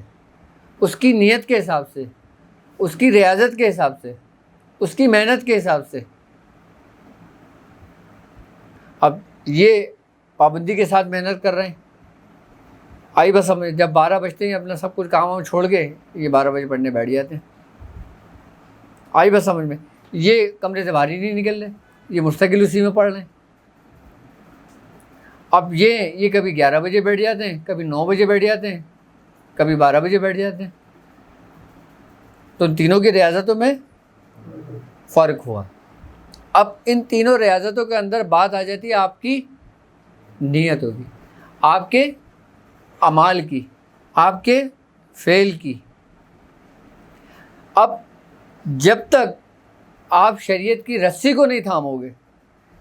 اس کی نیت کے حساب سے، اس کی ریاضت کے حساب سے، اس کی محنت کے حساب سے۔ اب یہ پابندی کے ساتھ محنت کر رہے ہیں، آئی بس ہمیں جب 12 بجتے ہیں اپنا سب کچھ کام چھوڑ کے یہ 12 بجے پڑھنے بیٹھ جاتے ہیں، آئی بس سمجھ میں، یہ کمرے سے باہر ہی نہیں نکل رہے، یہ مستقل اسی میں پڑھ رہے ہیں۔ اب یہ کبھی 11 بجے بیٹھ جاتے ہیں، کبھی 9 بجے بیٹھ جاتے ہیں، کبھی 12 بجے بیٹھ جاتے ہیں، تو ان تینوں کی ریاضتوں میں فرق ہوا۔ اب ان تینوں ریاضتوں کے اندر بات آ جاتی ہے آپ کی نیتوں کی، آپ کے اعمال کی، آپ کے فعل کی۔ اب جب تک آپ شریعت کی رسی کو نہیں تھامو گے،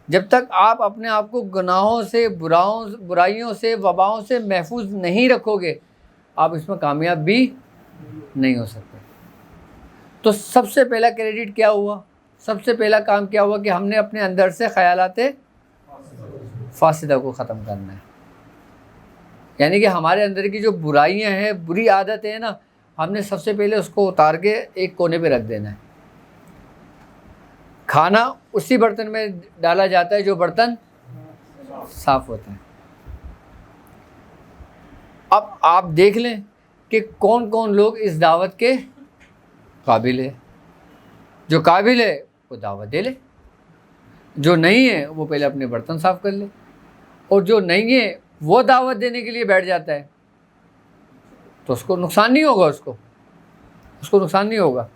جب تک آپ اپنے آپ کو گناہوں سے، برائیوں سے، وباؤں سے محفوظ نہیں رکھو گے، آپ اس میں کامیاب بھی نہیں ہو سکتے۔ تو سب سے پہلا کریڈٹ کیا ہوا، سب سے پہلا کام کیا ہوا کہ ہم نے اپنے اندر سے خیالات فاسدہ کو ختم کرنا ہے۔ یعنی کہ ہمارے اندر کی جو برائیاں ہیں، بری عادتیں ہیں نا، ہم نے سب سے پہلے اس کو اتار کے ایک کونے پہ رکھ دینا ہے۔ کھانا اسی برتن میں ڈالا جاتا ہے جو برتن صاف ہوتا ہے۔ اب آپ دیکھ لیں کہ کون کون لوگ اس دعوت کے قابل ہے۔ جو قابل ہے وہ دعوت دے لے، جو نہیں ہے وہ پہلے اپنے برتن صاف کر لے، اور جو نہیں ہے وہ دعوت دینے کے لیے بیٹھ جاتا ہے تو اس کو نقصان نہیں ہوگا، اس کو نقصان نہیں ہوگا۔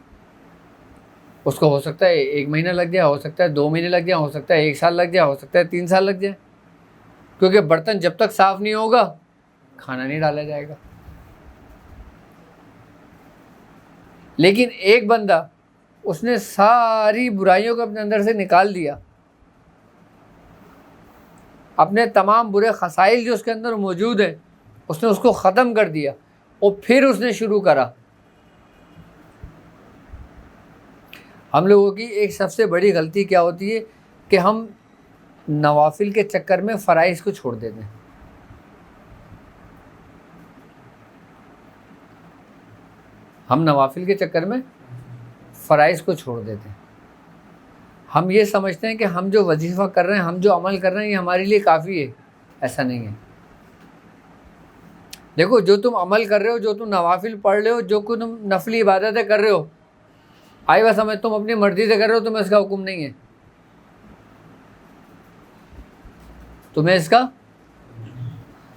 اس کو ہو سکتا ہے 1 مہینہ لگ جائے، ہو سکتا ہے 2 مہینے لگ جائے، ہو سکتا ہے 1 سال لگ جائے، ہو سکتا ہے 3 سال لگ جائے، کیونکہ برتن جب تک صاف نہیں ہوگا کھانا نہیں ڈالا جائے گا۔ لیکن ایک بندہ اس نے ساری برائیوں کو اپنے اندر سے نکال دیا، اپنے تمام برے خصائل جو اس کے اندر موجود ہیں اس نے اس کو ختم کر دیا، اور پھر اس نے شروع کرا۔ ہم لوگوں کی ایک سب سے بڑی غلطی کیا ہوتی ہے کہ ہم نوافل کے چکر میں فرائض کو چھوڑ دیتے ہیں۔ ہم نوافل کے چکر میں فرائض کو چھوڑ دیتے ہیں۔ ہم یہ سمجھتے ہیں کہ ہم جو وظیفہ کر رہے ہیں، ہم جو عمل کر رہے ہیں، یہ ہمارے لیے کافی ہے۔ ایسا نہیں ہے۔ دیکھو، جو تم عمل کر رہے ہو، جو تم نوافل پڑھ رہے ہو، جو تم نفلی عبادتیں کر رہے ہو، آئی بس سمجھ تم اپنی مرضی سے کر رہے ہو، تمہیں اس کا حکم نہیں ہے۔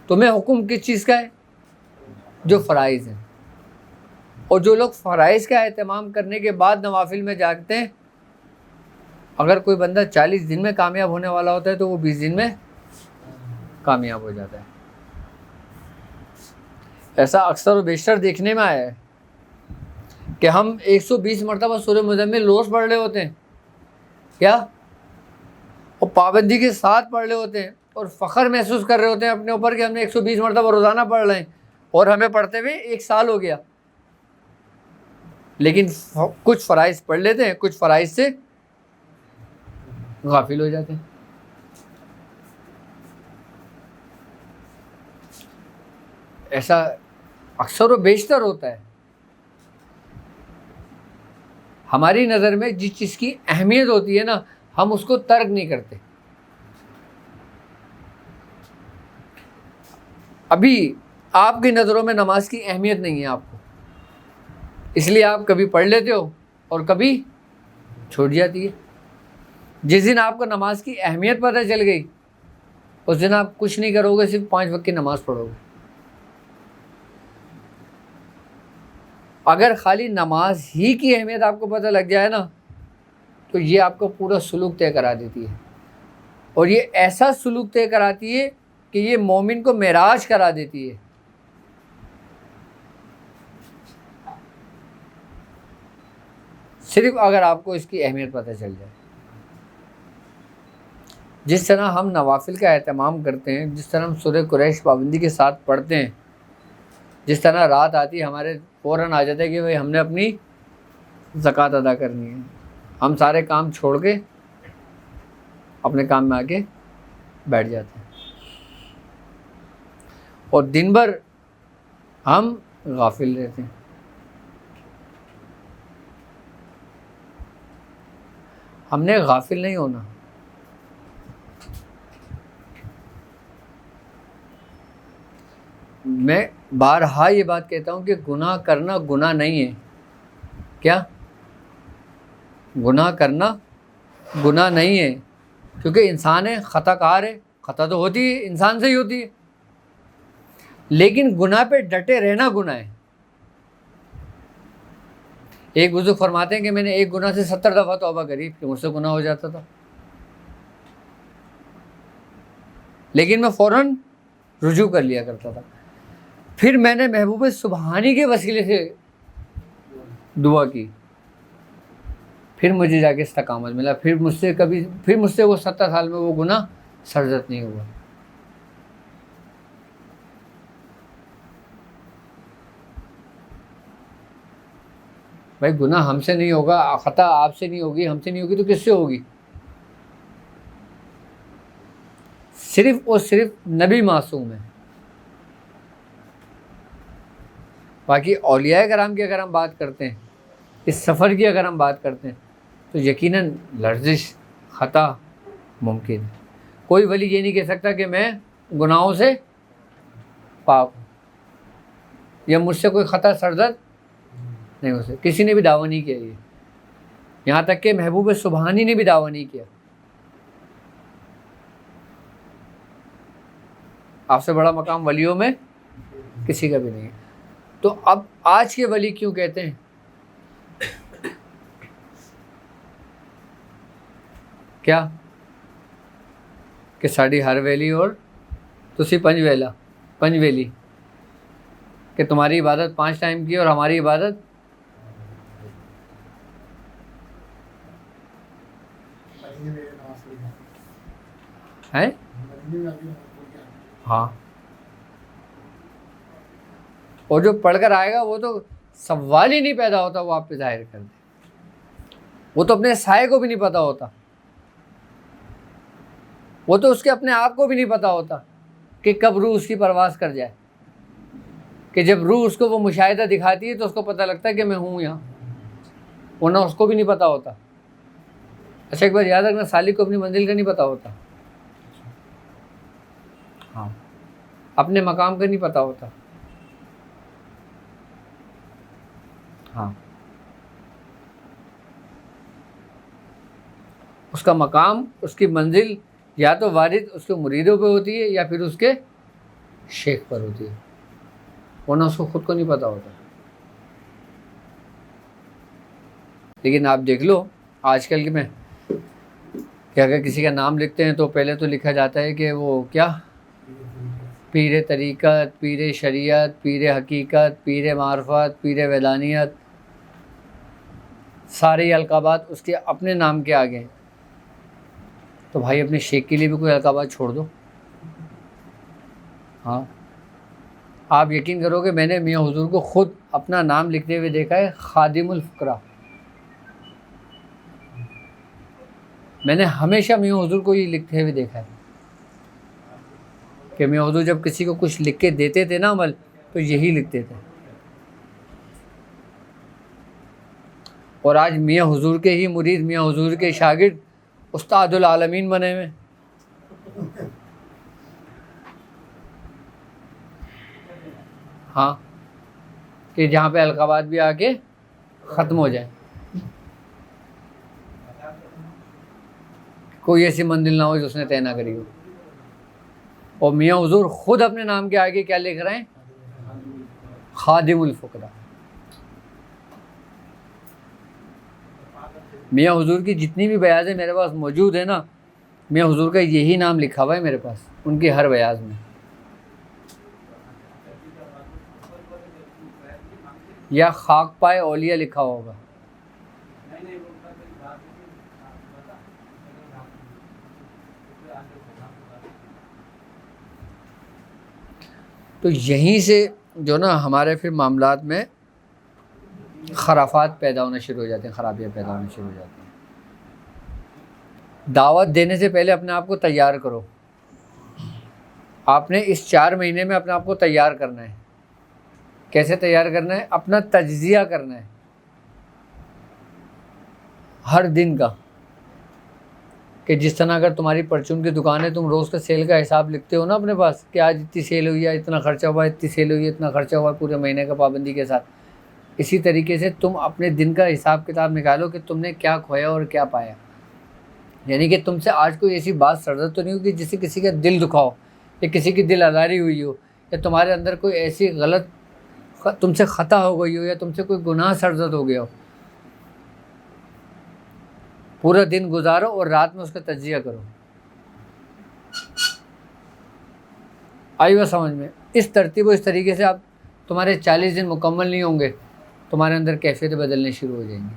تمہیں حکم کس چیز کا ہے؟ جو فرائض ہیں۔ اور جو لوگ فرائض کا اہتمام کرنے کے بعد نوافل میں جاگتے ہیں، اگر کوئی بندہ 40 دن میں کامیاب ہونے والا ہوتا ہے تو وہ 20 دن میں کامیاب ہو جاتا ہے۔ ایسا اکثر و بیشتر دیکھنے میں آیا ہے کہ ہم 120 مرتبہ سورہ مزمل روز پڑھ رہے ہوتے ہیں، کیا؟ اور پابندی کے ساتھ پڑھ رہے ہوتے ہیں، اور فخر محسوس کر رہے ہوتے ہیں اپنے اوپر کہ ہم نے 120 مرتبہ روزانہ پڑھ رہے ہیں، اور ہمیں پڑھتے ہوئے 1 سال ہو گیا۔ لیکن کچھ فرائض پڑھ لیتے ہیں، کچھ فرائض سے غافل ہو جاتے ہیں۔ ایسا اکثر و بیشتر ہوتا ہے۔ ہماری نظر میں جس چیز کی اہمیت ہوتی ہے نا، ہم اس کو ترک نہیں کرتے۔ ابھی آپ کی نظروں میں نماز کی اہمیت نہیں ہے آپ کو، اس لیے آپ کبھی پڑھ لیتے ہو اور کبھی چھوٹ جاتی ہے۔ جس دن آپ کو نماز کی اہمیت پتہ چل گئی، اس دن آپ کچھ نہیں کرو گے، صرف 5 وقت کی نماز پڑھو گے۔ اگر خالی نماز ہی کی اہمیت آپ کو پتہ لگ جائے نا، تو یہ آپ کو پورا سلوک طے کرا دیتی ہے، اور یہ ایسا سلوک طے کراتی ہے کہ یہ مومن کو معراج کرا دیتی ہے۔ صرف اگر آپ کو اس کی اہمیت پتہ چل جائے۔ جس طرح ہم نوافل کا اہتمام کرتے ہیں، جس طرح ہم سورہ قریش پابندی کے ساتھ پڑھتے ہیں، جس طرح رات آتی ہے ہمارے فوراً آ جاتا ہے کہ بھائی ہم نے اپنی زکوٰۃ ادا کرنی ہے، ہم سارے کام چھوڑ کے اپنے کام میں آ کے بیٹھ جاتے ہیں، اور دن بھر ہم غافل رہتے ہیں۔ ہم نے غافل نہیں ہونا۔ میں بارہا یہ بات کہتا ہوں کہ گناہ کرنا گناہ نہیں ہے۔ کیا؟ گناہ کرنا گناہ نہیں ہے، کیونکہ انسان ہے، خطا کار ہے، خطا تو ہوتی ہے، انسان سے ہی ہوتی ہے، لیکن گناہ پہ ڈٹے رہنا گناہ ہے۔ ایک بزرگ فرماتے ہیں کہ میں نے ایک گناہ سے 70 دفعہ توبہ کری، پھر مجھ سے گناہ ہو جاتا تھا، لیکن میں فوراً رجوع کر لیا کرتا تھا۔ پھر میں نے محبوب سبحانی کے وسیلے سے دعا کی، پھر مجھے جا کے استقامت ملا، پھر مجھ سے وہ 70 سال میں وہ گناہ سرزد نہیں ہوا۔ بھائی گناہ ہم سے نہیں ہوگا، خطا آپ سے نہیں ہوگی، ہم سے نہیں ہوگی تو کس سے ہوگی؟ صرف اور صرف نبی معصوم ہے۔ باقی اولیاء کرام کی اگر ہم بات کرتے ہیں، اس سفر کی اگر ہم بات کرتے ہیں، تو یقیناً لرزش، خطا ممکن ہے۔ کوئی ولی یہ نہیں کہہ سکتا کہ میں گناہوں سے پاک ہوں یا مجھ سے کوئی خطا سرزد نہیں ہو سکتا۔ کسی نے بھی دعویٰ نہیں کیا یہ، یہاں تک کہ محبوب سبحانی نے بھی دعویٰ نہیں کیا۔ آپ سے بڑا مقام ولیوں میں کسی کا بھی نہیں ہے۔ تو اب آج کے ولی کیوں کہتے ہیں کیا کہ ساڑی ہر ویلی اور تسی پنج ویلی، کہ تمہاری عبادت 5 ٹائم کی اور ہماری عبادت ہے۔ ہاں، اور جو پڑھ کر آئے گا وہ تو سوال ہی نہیں پیدا ہوتا، وہ آپ پہ ظاہر کر دے، وہ تو اپنے سائے کو بھی نہیں پتا ہوتا، وہ تو اس کے اپنے آپ کو بھی نہیں پتا ہوتا کہ کب روح اس کی پرواز کر جائے، کہ جب روح اس کو وہ مشاہدہ دکھاتی ہے تو اس کو پتہ لگتا ہے کہ میں ہوں یہاں، ورنہ اس کو بھی نہیں پتا ہوتا۔ اچھا ایک بار یاد رکھنا، سالک کو اپنی منزل کا نہیں پتا ہوتا، ہاں، اپنے مقام کا نہیں پتا ہوتا، ہاں، اس کا مقام، اس کی منزل یا تو وارد اس کے مریدوں پہ ہوتی ہے یا پھر اس کے شیخ پر ہوتی ہے، ورنہ اس کو خود کو نہیں پتا ہوتا۔ لیکن آپ دیکھ لو آج کل میں کہ اگر کسی کا نام لکھتے ہیں تو پہلے تو لکھا جاتا ہے کہ وہ کیا، پیر طریقت، پیر شریعت، پیر حقیقت، پیر معرفت، پیر ویدانیت، سارے القابات اس کے اپنے نام کے آگے ہیں۔ تو بھائی اپنے شیخ کے لیے بھی کوئی القابات چھوڑ دو۔ ہاں، آپ یقین کرو کہ میں نے میاں حضور کو خود اپنا نام لکھتے ہوئے دیکھا ہے، خادم الفقراء۔ میں نے ہمیشہ میاں حضور کو یہ لکھتے ہوئے دیکھا ہے کہ میاں حضور جب کسی کو کچھ لکھ کے دیتے تھے نا عمل، تو یہی لکھتے تھے۔ اور آج میاں حضور کے ہی مرید، میاں حضور کے شاگرد استاد العالمین بنے ہوئے، ہاں، کہ جہاں پہ القابات بھی آ کے ختم ہو جائیں، کوئی ایسی منزل نہ ہو جو اس نے طے نہ کری ہو۔ اور میاں حضور خود اپنے نام کے آگے کیا لکھ رہے ہیں؟ خادم الفقراء۔ میاں حضور کی جتنی بھی بیاضیں میرے پاس موجود ہیں نا، میاں حضور کا یہی نام لکھا ہوا ہے میرے پاس ان کی ہر بیاض میں، یا خاک پائے اولیاء لکھا ہوگا۔ تو یہیں سے جو نا ہمارے پھر معاملات میں خرافات پیدا ہونا شروع ہو جاتے ہیں، خرابیاں پیدا ہونا شروع ہو جاتی ہیں۔ دعوت دینے سے پہلے اپنے آپ کو تیار کرو۔ آپ نے اس 4 مہینے میں اپنے آپ کو تیار کرنا ہے۔ کیسے تیار کرنا ہے؟ اپنا تجزیہ کرنا ہے ہر دن کا، کہ جس طرح اگر تمہاری پرچون کی دکان ہے، تم روز کا سیل کا حساب لکھتے ہو نا اپنے پاس کہ آج اتنی سیل ہوئی ہے، اتنا خرچہ ہوا ہے، اتنی سیل ہوئی ہے، اتنا خرچہ ہوا ہے پورے مہینے کا پابندی کے ساتھ، اسی طریقے سے تم اپنے دن کا حساب کتاب نکالو کہ تم نے کیا کھویا اور کیا پایا۔ یعنی کہ تم سے آج کوئی ایسی بات سرزد تو نہیں ہوگی جس سے کسی کا دل دکھاؤ یا کسی کی دل آزاری ہوئی ہو، یا تمہارے اندر کوئی ایسی غلط تم سے خطا ہو گئی ہو، یا تم سے کوئی گناہ سرزد ہو گیا ہو۔ پورا دن گزارو اور رات میں اس کا تجزیہ کرو۔ آئی بات سمجھ میں؟ اس ترتیب و اس طریقے سے آپ تمہارے 40 دن مکمل نہیں ہوں گے، تمہارے اندر کیفیتیں بدلنے شروع ہو جائیں گی۔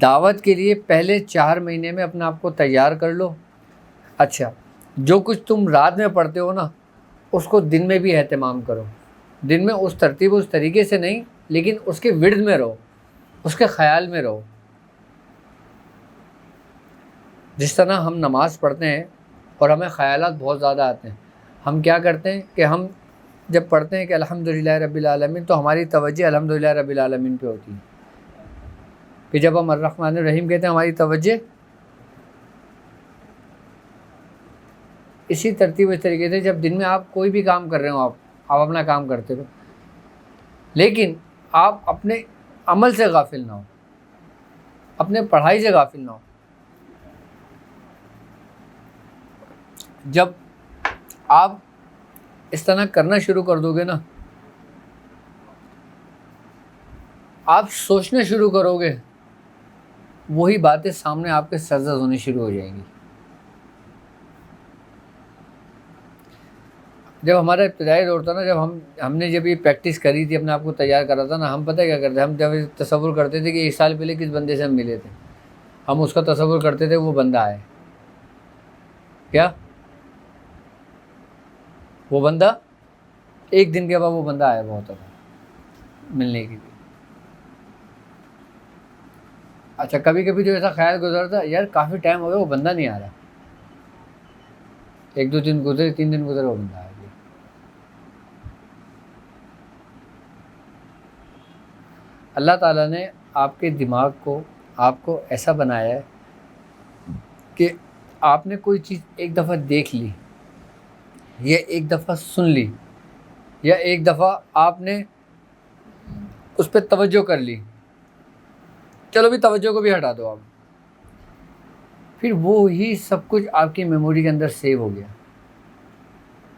دعوت کے لیے پہلے 4 مہینے میں اپنے آپ کو تیار کر لو۔ اچھا، جو کچھ تم رات میں پڑھتے ہو نا، اس کو دن میں بھی اہتمام کرو۔ دن میں اس ترتیب اس طریقے سے نہیں، لیکن اس کے ورد میں رہو، اس کے خیال میں رہو۔ جس طرح ہم نماز پڑھتے ہیں اور ہمیں خیالات بہت زیادہ آتے ہیں، ہم کیا کرتے ہیں کہ ہم جب پڑھتے ہیں کہ الحمدللہ رب العالمین، تو ہماری توجہ الحمدللہ رب العالمین پہ ہوتی ہے۔ پھر جب ہم الرحمن الرحیم کہتے ہیں، ہماری توجہ اسی ترتیب اس طریقے سے جب دن میں آپ کوئی بھی کام کر رہے ہو، آپ اپنا کام کرتے ہو، لیکن آپ اپنے عمل سے غافل نہ ہو، اپنے پڑھائی سے غافل نہ ہو۔ جب آپ اس طرح کرنا شروع کر دو گے نا، آپ سوچنا شروع کرو گے، وہی باتیں سامنے آپ کے سرزد ہونی شروع ہو جائیں گی۔ جب ہمارا ابتدائی دور تھا نا، جب ہم نے جب یہ پریکٹس کری تھی، اپنے آپ کو تیار کرا تھا نا، ہم پتہ کیا کرتے، ہم جب تصور کرتے تھے کہ 1 سال پہلے کس بندے سے ہم ملے تھے، ہم اس کا تصور کرتے تھے وہ بندہ آئے، کیا وہ بندہ 1 دن کے بعد وہ بندہ آیا بہت تھا ملنے کے لیے۔ اچھا، کبھی کبھی جو ایسا خیال گزرتا، یار کافی ٹائم ہو گیا وہ بندہ نہیں آ رہا، 1-2 دن گزرے، 3 دن گزرے، وہ بندہ آ گیا۔ اللہ تعالیٰ نے آپ کے دماغ کو، آپ کو ایسا بنایا ہے کہ آپ نے کوئی چیز ایک دفعہ دیکھ لی، یا ایک دفعہ سن لی، یا ایک دفعہ آپ نے اس پہ توجہ کر لی، چلو بھی توجہ کو بھی ہٹا دو آپ، پھر وہی سب کچھ آپ کی میموری کے اندر سیو ہو گیا۔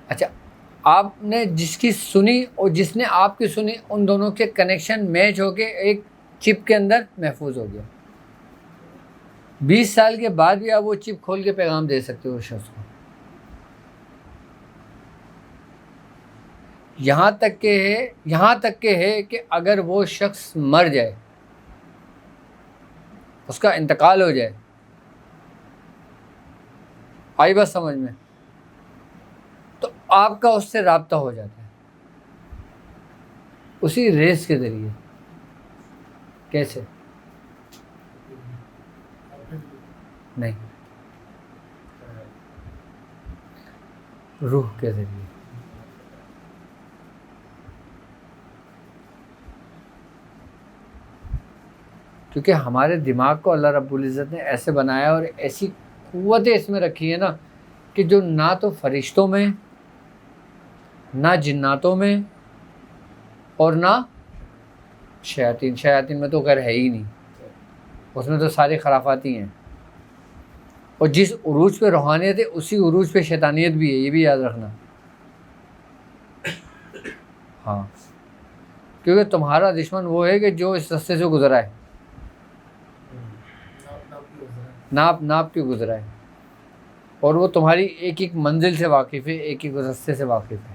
اچھا، آپ نے جس کی سنی اور جس نے آپ کی سنی، ان دونوں کے کنیکشن میچ ہو کے ایک چپ کے اندر محفوظ ہو گیا۔ 20 سال کے بعد بھی آپ وہ چپ کھول کے پیغام دے سکتے ہو اس شخص کو۔ یہاں تک کہ ہے کہ اگر وہ شخص مر جائے، اس کا انتقال ہو جائے، آئی بات سمجھ میں، تو آپ کا اس سے رابطہ ہو جاتا ہے اسی ریس کے ذریعے۔ کیسے؟ نہیں، روح کے ذریعے۔ کیونکہ ہمارے دماغ کو اللہ رب العزت نے ایسے بنایا اور ایسی قوتیں اس میں رکھی ہیں نا، کہ جو نہ تو فرشتوں میں، نہ جناتوں میں، اور نہ شیاطین میں تو خیر ہے ہی نہیں، اس میں تو سارے خرافاتی ہیں۔ اور جس عروج پہ روحانیت ہے، اسی عروج پہ شیطانیت بھی ہے، یہ بھی یاد رکھنا۔ ہاں، کیونکہ تمہارا دشمن وہ ہے کہ جو اس رستے سے گزرا ہے، ناپ کے گزرا ہے، اور وہ تمہاری ایک ایک منزل سے واقف ہے، ایک ایک رستے سے واقف ہے۔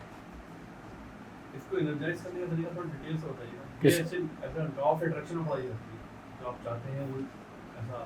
اس کو انرجائز کرنے کا طریقہ تھوڑا ڈیٹیل سے بتائیے گا۔ کس؟ ایسا لا آف اٹریکشن میں پڑھائی جاتی ہے، جو آپ چاہتے ہیں وہ ایسا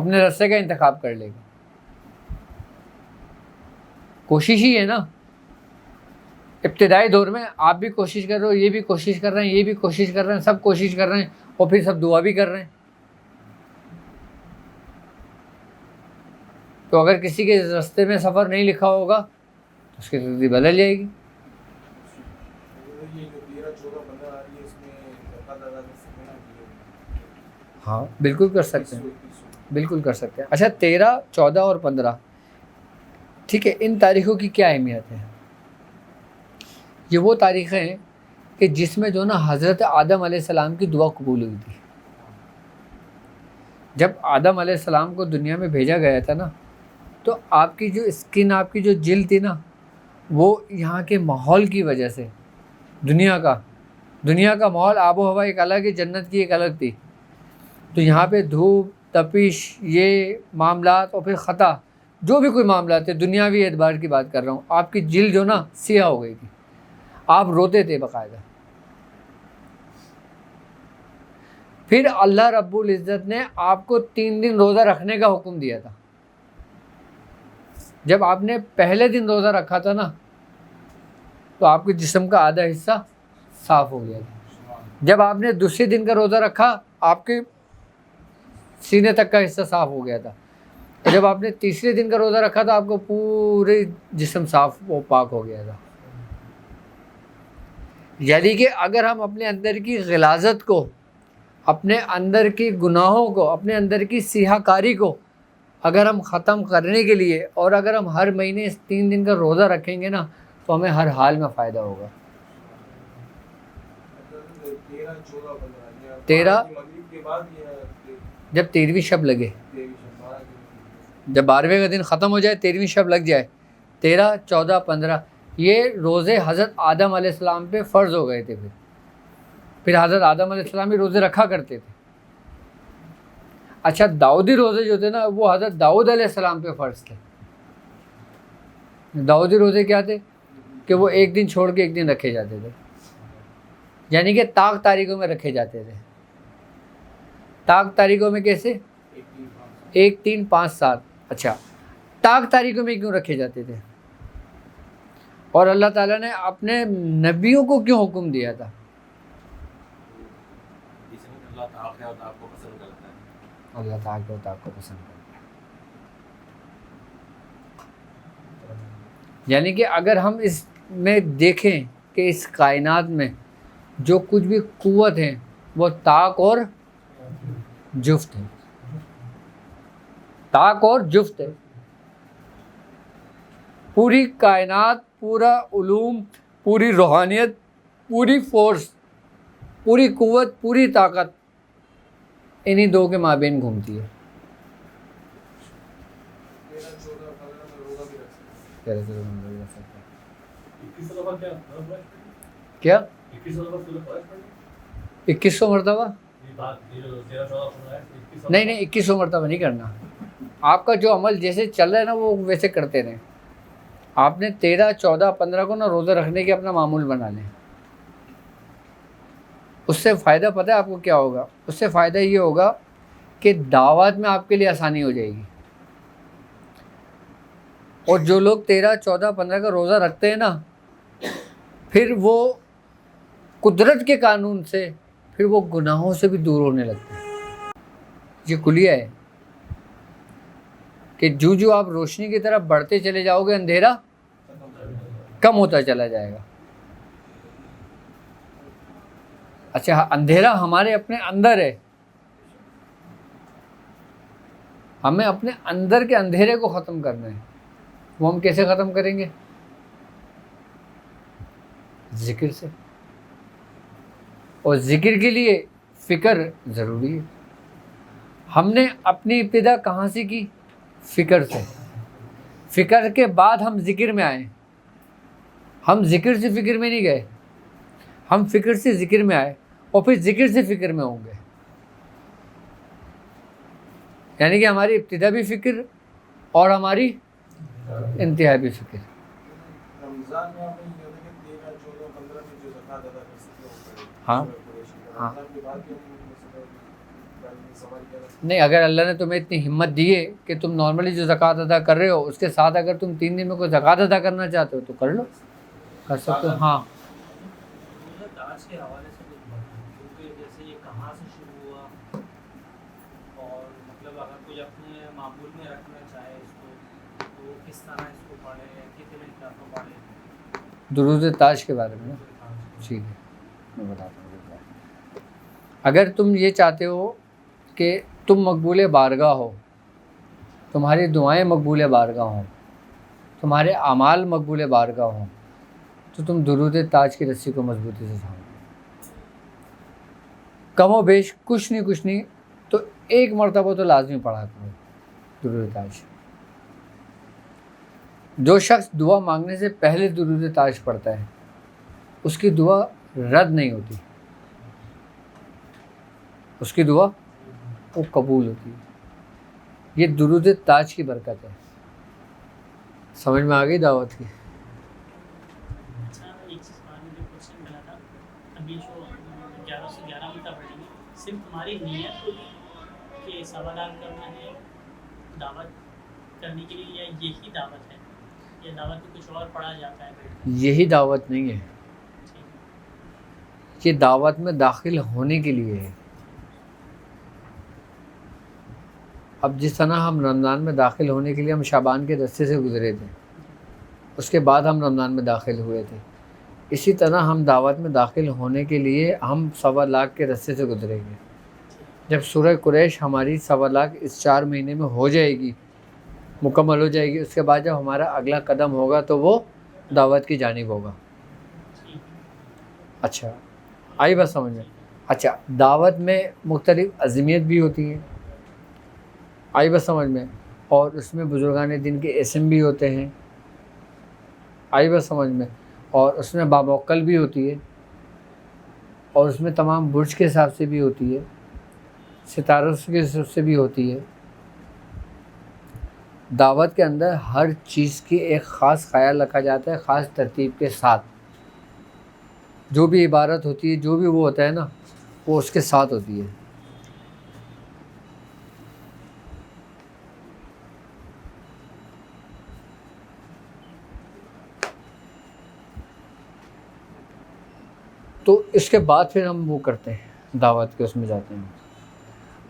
اپنے رستے کا انتخاب کر لے گا. کوشش ہی ہے نا. ابتدائی دور میں آپ بھی کوشش کر رہے ہو, یہ بھی کوشش کر رہے ہیں, یہ بھی کوشش کر رہے ہیں, سب کوشش کر رہے ہیں, اور پھر سب دعا بھی کر رہے ہیں. تو اگر کسی کے راستے میں سفر نہیں لکھا ہوگا تو اس کی زندگی بدل جائے گی. ہاں بالکل کر سکتے ہیں, بالکل کر سکتے ہیں. اچھا 13, 14 اور 15, ٹھیک ہے, ان تاریخوں کی کیا اہمیت ہے؟ یہ وہ تاریخیں ہیں کہ جس میں جو نا حضرت آدم علیہ السلام کی دعا قبول ہوئی تھی. جب آدم علیہ السلام کو دنیا میں بھیجا گیا تھا نا, تو آپ کی جو اسکن, آپ کی جو جلد تھی نا, وہ یہاں کے ماحول کی وجہ سے, دنیا کا ماحول, آب و ہوا ایک الگ ہے, جنت کی ایک الگ تھی. تو یہاں پہ دھوپ, تپش, یہ معاملات, اور پھر خطا, جو بھی کوئی معاملات ہے, دنیاوی اعتبار کی بات کر رہا ہوں, آپ کی جلد جو نا سیاہ ہو گئی تھی, آپ روتے تھے باقاعدہ. پھر اللہ رب العزت نے آپ کو 3 دن روزہ رکھنے کا حکم دیا تھا. جب آپ نے پہلے دن روزہ رکھا تھا نا, تو آپ کے جسم کا آدھا حصہ صاف ہو گیا تھا. جب آپ نے دوسرے دن کا روزہ رکھا, آپ کے سینے تک کا حصہ صاف ہو گیا تھا. اور جب آپ نے تیسرے دن کا روزہ رکھا تو آپ کو پورے جسم صاف و پاک ہو گیا تھا. یعنی کہ اگر ہم اپنے اندر کی غلاظت کو, اپنے اندر کی گناہوں کو, اپنے اندر کی سیاہ کاری کو اگر ہم ختم کرنے کے لیے, اور اگر ہم ہر مہینے اس 3 دن کا روزہ رکھیں گے نا, تو ہمیں ہر حال میں فائدہ ہوگا. 13 جب 13ویں شب لگے, جب 12ویں کا دن ختم ہو جائے, 13ویں شب لگ جائے, 13, 14, 15 یہ روزے حضرت آدم علیہ السلام پہ فرض ہو گئے تھے. پھر حضرت آدم علیہ السلام بھی روزے رکھا کرتے تھے. اچھا داؤدی روزے جو تھے نا, وہ حضرت داؤد علیہ السلام پہ فرض تھے. داؤدی روزے کیا تھے کہ وہ ایک دن چھوڑ کے ایک دن رکھے جاتے تھے, یعنی کہ طاق تاریخوں میں رکھے جاتے تھے. طاق تاریخوں میں کیسے؟ 1, 3, 5, 7. اچھا طاق تاریخوں میں کیوں رکھے جاتے تھے؟ اور اللہ تعالیٰ نے اپنے نبیوں کو کیوں حکم دیا تھا؟ اللہ تعالیٰ کو طاق کو پسند کرتا ہے. یعنی کہ اگر ہم اس میں دیکھیں کہ اس کائنات میں جو کچھ بھی قوت ہے وہ طاق اور جفت ہے. طاق اور جفت ہے. پوری کائنات, پورا علوم, پوری روحانیت, پوری فورس, پوری قوت, پوری طاقت انہی دو کے مابین گھومتی ہے. کیا 2100 مرتبہ؟ نہیں 2100 مرتبہ نہیں کرنا. آپ کا جو عمل جیسے چل رہا ہے نا, وہ ویسے کرتے رہیں. آپ نے 13, 14, 15 کو نا روزہ رکھنے کے اپنا معمول بنا لیں. اس سے فائدہ پتہ ہے آپ کو کیا ہوگا؟ اس سے فائدہ یہ ہوگا کہ دعوت میں آپ کے لیے آسانی ہو جائے گی. اور جو لوگ 13, 14, 15 کا روزہ رکھتے ہیں نا, پھر وہ قدرت کے قانون سے, پھر وہ گناہوں سے بھی دور ہونے لگتے ہیں. یہ کلیہ ہے کہ جو آپ روشنی کی طرف بڑھتے چلے جاؤ گے, اندھیرا کم ہوتا چلا جائے گا. اچھا اندھیرا ہمارے اپنے اندر ہے, ہمیں اپنے اندر کے اندھیرے کو ختم کرنا ہے. وہ ہم کیسے ختم کریں گے؟ ذکر سے. اور ذکر کے لیے فکر ضروری ہے. ہم نے اپنی ابتدا کہاں سے کی؟ فکر سے. فکر کے بعد ہم ذکر میں آئے. ہم ذکر سے فکر میں نہیں گئے, ہم فکر سے ذکر میں آئے, اور پھر ذکر سے فکر میں ہوں گے. یعنی کہ ہماری ابتدا بھی فکر اور ہماری انتہا بھی فکر. رمضان میں آپ نے کہا کہ 13, 14, 15 میں جو زکوٰۃ ادا کر سکتے ہو, ہاں نہیں، اگر اللہ نے تمہیں اتنی ہمت دی ہے کہ تم نارملی جو زکوٰۃ ادا کر رہے ہو اس کے ساتھ اگر تم 3 دن میں کوئی زکوٰۃ ادا کرنا چاہتے ہو تو کر لو، کر سکتے ہو. ہاں تاج کے حوالے سے کچھ بتائیں، کیونکہ جیسے یہ کہاں سے شروع ہوا اور مطلب اگر کوئی اپنے معمول میں رکھنا چاہے اس کو تو کس طرح اس کو پڑھے، کتنے طرح پڑھے. درود تاج کے بارے میں نا، ٹھیک ہے میں بتاتا ہوں. اگر تم یہ چاہتے ہو کہ تم مقبول بارگاہ ہو، تمہاری دعائیں مقبول بارگاہ ہوں، تمہارے اعمال مقبول بارگاہ ہوں، تو تم درود تاج کی رسی کو مضبوطی سے تھامو. کم و بیش کچھ نہیں تو 1 مرتبہ تو لازمی پڑھا کرو درود تاج. جو شخص دعا مانگنے سے پہلے درود تاج پڑھتا ہے اس کی دعا رد نہیں ہوتی، اس کی دعا وہ قبول ہوتی ہے. یہ درود تاج کی برکت ہے. سمجھ میں آ گئی دعوت کی؟ اچھا ایک چیز مجھے کوشچن ملا تھا، ابھی جو 11 سے 11 منٹ پڑھیں گے، صرف تمہاری نیت ہوگی کہ سوالات کرنا ہے دعوت کرنے کے لیے، یا یہی دعوت ہے، یا دعوت میں کچھ اور پڑھا جاتا ہے بیٹھ کر؟ یہی دعوت نہیں ہے، یہ دعوت میں داخل ہونے کے لیے ہے. اب جس طرح ہم رمضان میں داخل ہونے کے لیے ہم شعبان کے رستے سے گزرے تھے، اس کے بعد ہم رمضان میں داخل ہوئے تھے، اسی طرح ہم دعوت میں داخل ہونے کے لیے ہم 1.25 لاکھ کے رستے سے گزریں گے. جب سورہ قریش ہماری 1.25 لاکھ اس 4 مہینے میں ہو جائے گی، مکمل ہو جائے گی، اس کے بعد جب ہمارا اگلا قدم ہوگا تو وہ دعوت کی جانب ہوگا. اچھا آئی بات سمجھ میں؟ اچھا دعوت میں مختلف عظمیت بھی ہوتی ہیں، آئی بات سمجھ میں، اور اس میں بزرگان دین کے اسم بھی ہوتے ہیں، آئی بات سمجھ میں، اور اس میں باموکل بھی ہوتی ہے، اور اس میں تمام برج کے حساب سے بھی ہوتی ہے، ستاروں کے حساب سے بھی ہوتی ہے. دعوت کے اندر ہر چیز کی ایک خاص خیال رکھا جاتا ہے، خاص ترتیب کے ساتھ. جو بھی عبارت ہوتی ہے، جو بھی وہ ہوتا ہے نا، وہ اس کے ساتھ ہوتی ہے. تو اس کے بعد پھر ہم وہ کرتے ہیں، دعوت کے اس میں جاتے ہیں.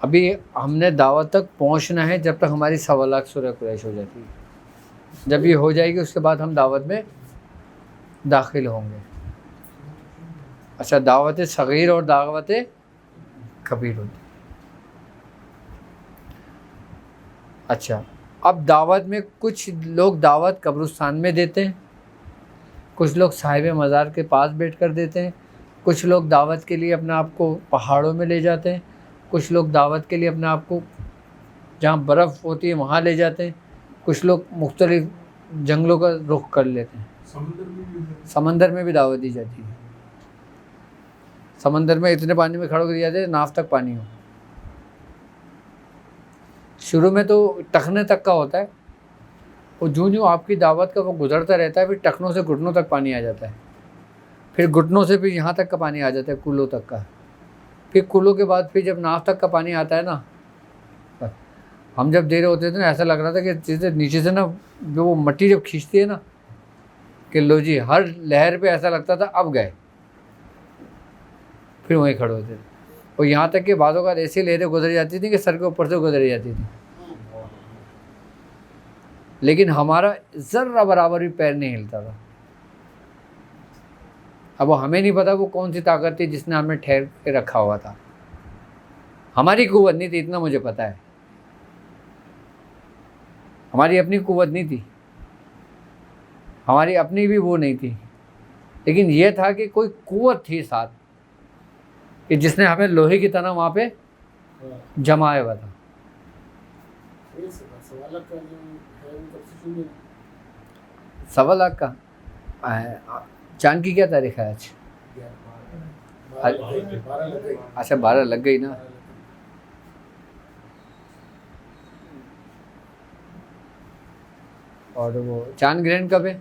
ابھی ہم نے دعوت تک پہنچنا ہے جب تک ہماری 1.25 لاکھ سورہ قریش ہو جاتی ہے. جب یہ ہو جائے گی اس کے بعد ہم دعوت میں داخل ہوں گے. اچھا دعوت صغیر اور دعوت کبیر ہوتی ہے. اچھا اب دعوت میں کچھ لوگ دعوت قبرستان میں دیتے ہیں، کچھ لوگ صاحب مزار کے پاس بیٹھ کر دیتے ہیں، کچھ لوگ دعوت کے لیے اپنے آپ کو پہاڑوں میں لے جاتے ہیں، کچھ لوگ دعوت کے لیے اپنے آپ کو جہاں برف ہوتی ہے وہاں لے جاتے ہیں، کچھ لوگ مختلف جنگلوں کا رخ کر لیتے ہیں. سمندر میں بھی دعوت دی جاتی ہے. سمندر میں اتنے پانی میں کھڑے کر دیا جاتے ہیں ناف تک پانی ہو. شروع میں تو ٹخنے تک کا ہوتا ہے، اور جو آپ کی دعوت کا وہ گزرتا رہتا ہے پھر ٹخنوں سے گھٹنوں تک پانی آ جاتا ہے، پھر گھٹنوں سے پھر یہاں تک کا پانی آ جاتا ہے، کولوں تک کا. پھر کولوں کے بعد پھر جب ناف تک کا پانی آتا ہے نا، ہم جب دے رہے ہوتے تھے نا ایسا لگ رہا تھا کہ چیزیں نیچے سے نا جو وہ مٹی جب کھینچتی ہے نا کہ لو جی، ہر لہر پہ ایسا لگتا تھا اب گئے. پھر وہیں کھڑے ہوتے تھے، اور یہاں تک کہ بعضوں کا ایسی لہریں گزر جاتی تھیں کہ سر کے اوپر سے گزر جاتی تھی، لیکن ہمارا ذرہ برابر بھی پیر نہیں ہلتا تھا. اب وہ ہمیں نہیں پتا وہ کون سی طاقت تھی جس نے ہمیں ٹھہر کے رکھا ہوا تھا. ہماری قوت نہیں تھی، اتنا مجھے پتا ہے. ہماری اپنی قوت نہیں تھی، ہماری اپنی بھی وہ نہیں تھی، لیکن یہ تھا کہ کوئی قوت تھی ساتھ کہ جس نے ہمیں لوہے کی طرح وہاں پہ جمایا ہوا تھا. 1.25 لاکھ کا چاند کی کیا تاریخ ہے آج؟ اچھا 12 لگ گئی نا. اور وہ چاند گرہن کب ہے؟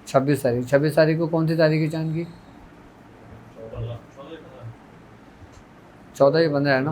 26 تاریخ. 26 تاریخ کو کون سی تاریخ ہے چاند کی؟ 14 یا 15 ہے نا.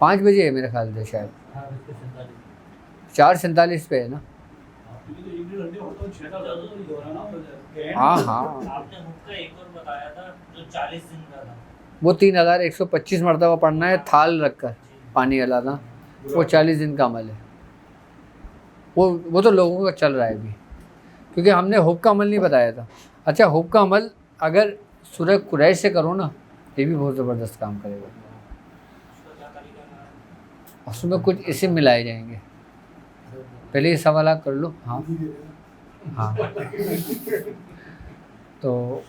5 بجے ہے میرے خیال سے شاید 4:47 پہ ہے نا. ہاں ہاں آپ نے حب کا ایک اور بتایا تھا جو 40 دن کا تھا. وہ 3125 مرتبہ پڑھنا ہے تھال رکھ کر پانی ہلانا. وہ 40 دن کا عمل ہے. وہ تو لوگوں کا چل رہا ہے ابھی, کیونکہ ہم نے حب کا عمل نہیں بتایا تھا. اچھا حب کا عمل اگر سورہ قریش سے کرو نا, یہ بھی بہت زبردست کام کرے گا. اس میں کچھ اسم ملائے جائیں گے. پہلے یہ سوالات کر لو. ہاں ہاں تو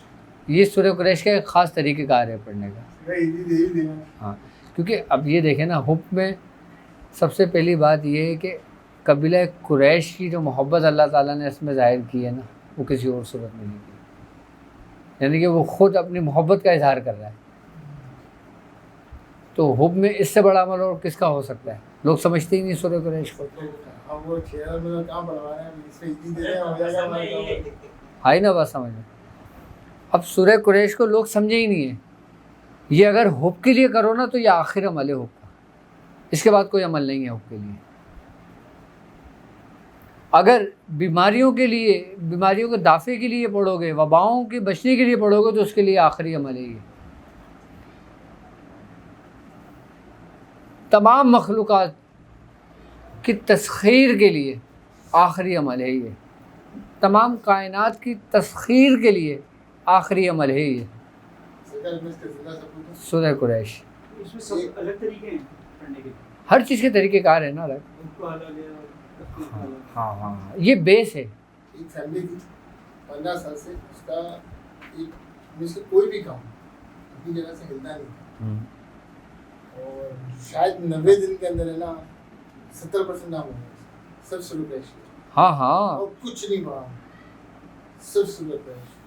یہ سورہ قریش کا ایک خاص طریقہ کار ہے پڑھنے کا. ہاں کیونکہ اب یہ دیکھیں نا, حب میں سب سے پہلی بات یہ ہے کہ قبیلہ قریش کی جو محبت اللہ تعالیٰ نے اس میں ظاہر کی ہے نا, وہ کسی اور صورت میں نہیں کی. یعنی کہ وہ خود اپنی محبت کا اظہار کر رہا ہے. تو حب میں اس سے بڑا عمل اور کس کا ہو سکتا ہے؟ لوگ سمجھتے ہی نہیں سورہ قریش کو. آئی نا بات سمجھ میں. اب سورہ قریش کو لوگ سمجھے ہی نہیں ہیں. یہ اگر حب کے لیے کرو نا تو یہ آخر عمل ہے حب کا, اس کے بعد کوئی عمل نہیں ہے حب کے لیے. اگر بیماریوں کے لیے, بیماریوں کے دافع کے لیے پڑھو گے, وباؤں کے بچنے کے لیے پڑھو گے, تو اس کے لیے آخری عمل ہے یہ. تمام مخلوقات کی تسخیر کے لیے آخری عمل ہے یہ. تمام کائنات کی تسخیر کے لیے آخری عمل ہے یہ سورہ قریش. اس میں سب الگ طریقے ہیں پڑھنے کے, ہر چیز کے طریقہ کار ہے نا الگ. ہاں ہاں یہ بیس ہے. ایک فیملی تھی 15 سال سے, اس کا ایک میں سے کوئی بھی کام اپنی جگہ سے ہلتا نہیں تھا, اور شاید 90 دن کے اندر ہے نا 70% نام ہو گیا, سب سورہ قریش. ہاں ہاں اور کچھ نہیں پڑھا, صرف سورہ قریش.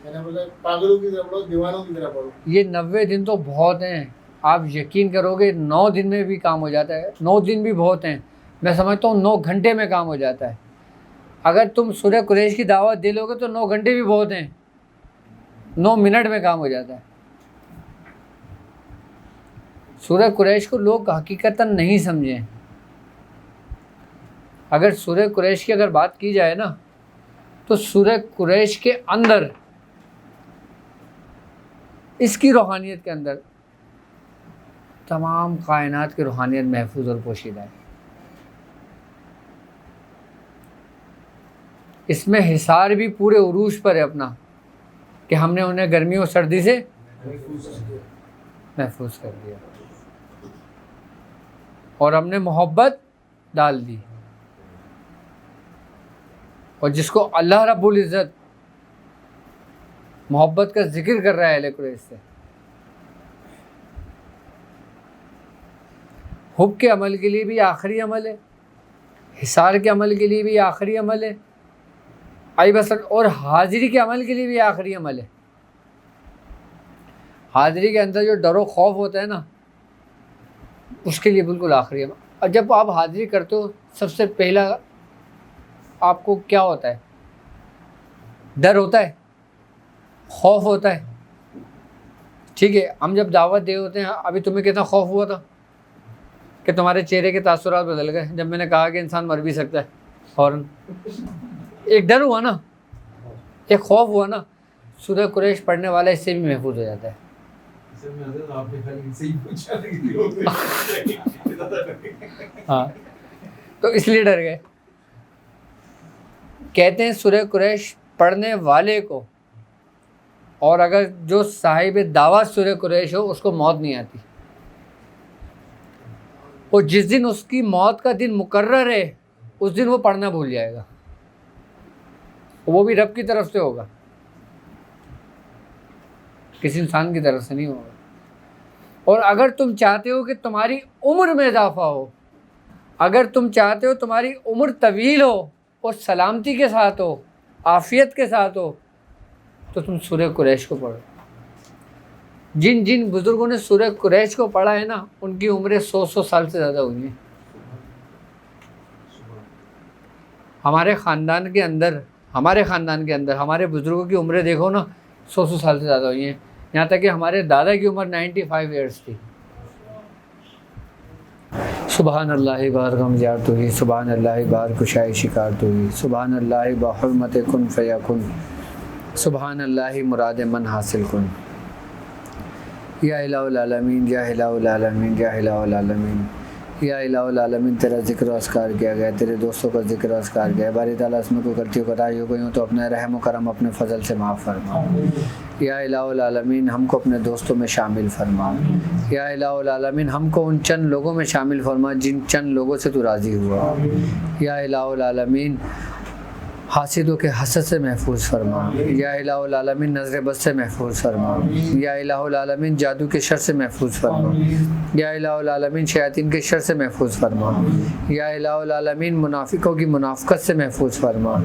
میں نے بولا پاگلوں کی طرح پڑھو, دیوانوں کی طرح پڑھو. یہ 90 دن تو بہت ہیں. آپ یقین کرو گے 9 دن میں بھی کام ہو جاتا ہے. 9 دن بھی بہت ہیں. میں سمجھتا ہوں 9 گھنٹے میں کام ہو جاتا ہے. اگر تم سورہ قریش کی دعوت دے لو گے تو 9 گھنٹے بھی بہت ہیں. 9 منٹ میں کام ہو جاتا ہے. سورہ قریش کو لوگ حقیقتاً نہیں سمجھیں. اگر سورہ قریش کی اگر بات کی جائے نا, تو سورہ قریش کے اندر, اس کی روحانیت کے اندر تمام کائنات کی روحانیت محفوظ اور پوشیدہ ہے. اس میں حصار بھی پورے عروج پر ہے اپنا, کہ ہم نے انہیں گرمی اور سردی سے محفوظ کر دیا, اور ہم نے محبت ڈال دی. اور جس کو اللہ رب العزت محبت کا ذکر کر رہا ہے اہل قریش سے, حب کے عمل کے لیے بھی آخری عمل ہے, حصار کے عمل کے لیے بھی آخری عمل ہے, آئی بس, اور حاضری کے عمل کے لیے بھی آخری عمل ہے. حاضری کے اندر جو ڈر و خوف ہوتا ہے نا, اس کے لیے بالکل آخری عمل. اور جب آپ حاضری کرتے ہو, سب سے پہلا آپ کو کیا ہوتا ہے؟ ڈر ہوتا ہے, خوف ہوتا ہے. ٹھیک ہے, ہم جب دعوت دے ہوتے ہیں, ابھی تمہیں کتنا خوف ہوا تھا کہ تمہارے چہرے کے تاثرات بدل گئے جب میں نے کہا کہ انسان مر بھی سکتا ہے فوراً. ایک ڈر ہوا نا, ایک خوف ہوا نا. سورہ قریش پڑھنے والا اس سے بھی محفوظ ہو جاتا ہے. ہاں تو اس لیے ڈر گئے. کہتے ہیں سورہ قریش پڑھنے والے کو, اور اگر جو صاحب دعوت سورہ قریش ہو, اس کو موت نہیں آتی. اور جس دن اس کی موت کا دن مقرر ہے, اس دن وہ پڑھنا بھول جائے گا. وہ بھی رب کی طرف سے ہوگا, کسی انسان کی طرف سے نہیں ہوگا. اور اگر تم چاہتے ہو کہ تمہاری عمر میں اضافہ ہو, اگر تم چاہتے ہو تمہاری عمر طویل ہو اور سلامتی کے ساتھ ہو, عافیت کے ساتھ ہو, تو تم سورہ قریش کو پڑھو. جن جن بزرگوں نے سورہ قریش کو پڑھا ہے نا, ان کی عمریں 100 سال سے زیادہ ہوئی ہیں. ہمارے خاندان کے اندر ہمارے بزرگوں کی عمریں دیکھو نا, 100 سال سے زیادہ ہوئی ہیں. یہاں تک کہ ہمارے دادا کی عمر 95 ایئرس تھی. سبحان اللہ بار غم یار تو ہی، سبحان اللہ بار کشائے شکار تو ہی، سبحان اللہ بحرمت کن فیکن، سبحان اللہ مراد من حاصل کن. یا الہ العالمین، یا الہ العالمین، یا الہ العالمین، یا الہ العالمین، تیرا ذکر و اذکار کیا گیا، تیرے دوستوں کا ذکر و اذکار کیا. باری تعالیٰ اس میں کوئی غلطی و کوتاہی ہو گئی ہوں تو اپنے رحم و کرم اپنے فضل سے معاف فرما. یا الہ العالمین ہم کو اپنے دوستوں میں شامل فرما. یا الہ العالمین ہم کو ان چند لوگوں میں شامل فرما جن چند لوگوں سے تو راضی ہوا. یا الہ العالمین حاسدوں کے حسد سے محفوظ فرما. یا الہ العالمین نظر بد سے محفوظ فرما. یا الہ العالمین جادو کے شر سے محفوظ فرما. یا الہ العالمین شیاطین کے شر سے محفوظ فرما. یا الہ العالمین منافقوں کی منافقت سے محفوظ فرما.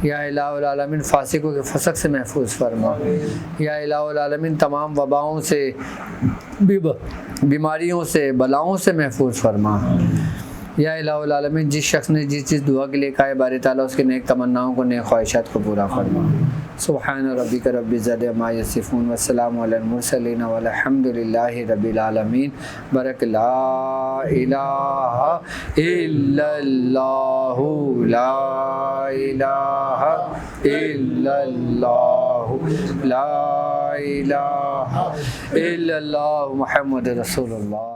یا الہ العالمین فاسقوں کے فسق سے محفوظ فرما. یا الہ العالمین تمام وباؤں سے، بیماریوں سے، بلاؤں سے محفوظ فرما. یا الہ العالمین جس شخص نے جس چیز دعا کے لیے کہا ہے باری تعالیٰ اس کے نیک تمناؤں کو، نیک خواہشات کو پورا فرما. سبحان ربک رب العزت عما یصفون والسلام علی المرسلین والحمد للہ رب العالمین. برک لا الہ الا اللہ، لا الہ الا اللہ، لا الہ الا اللہ، محمد رسول اللہ.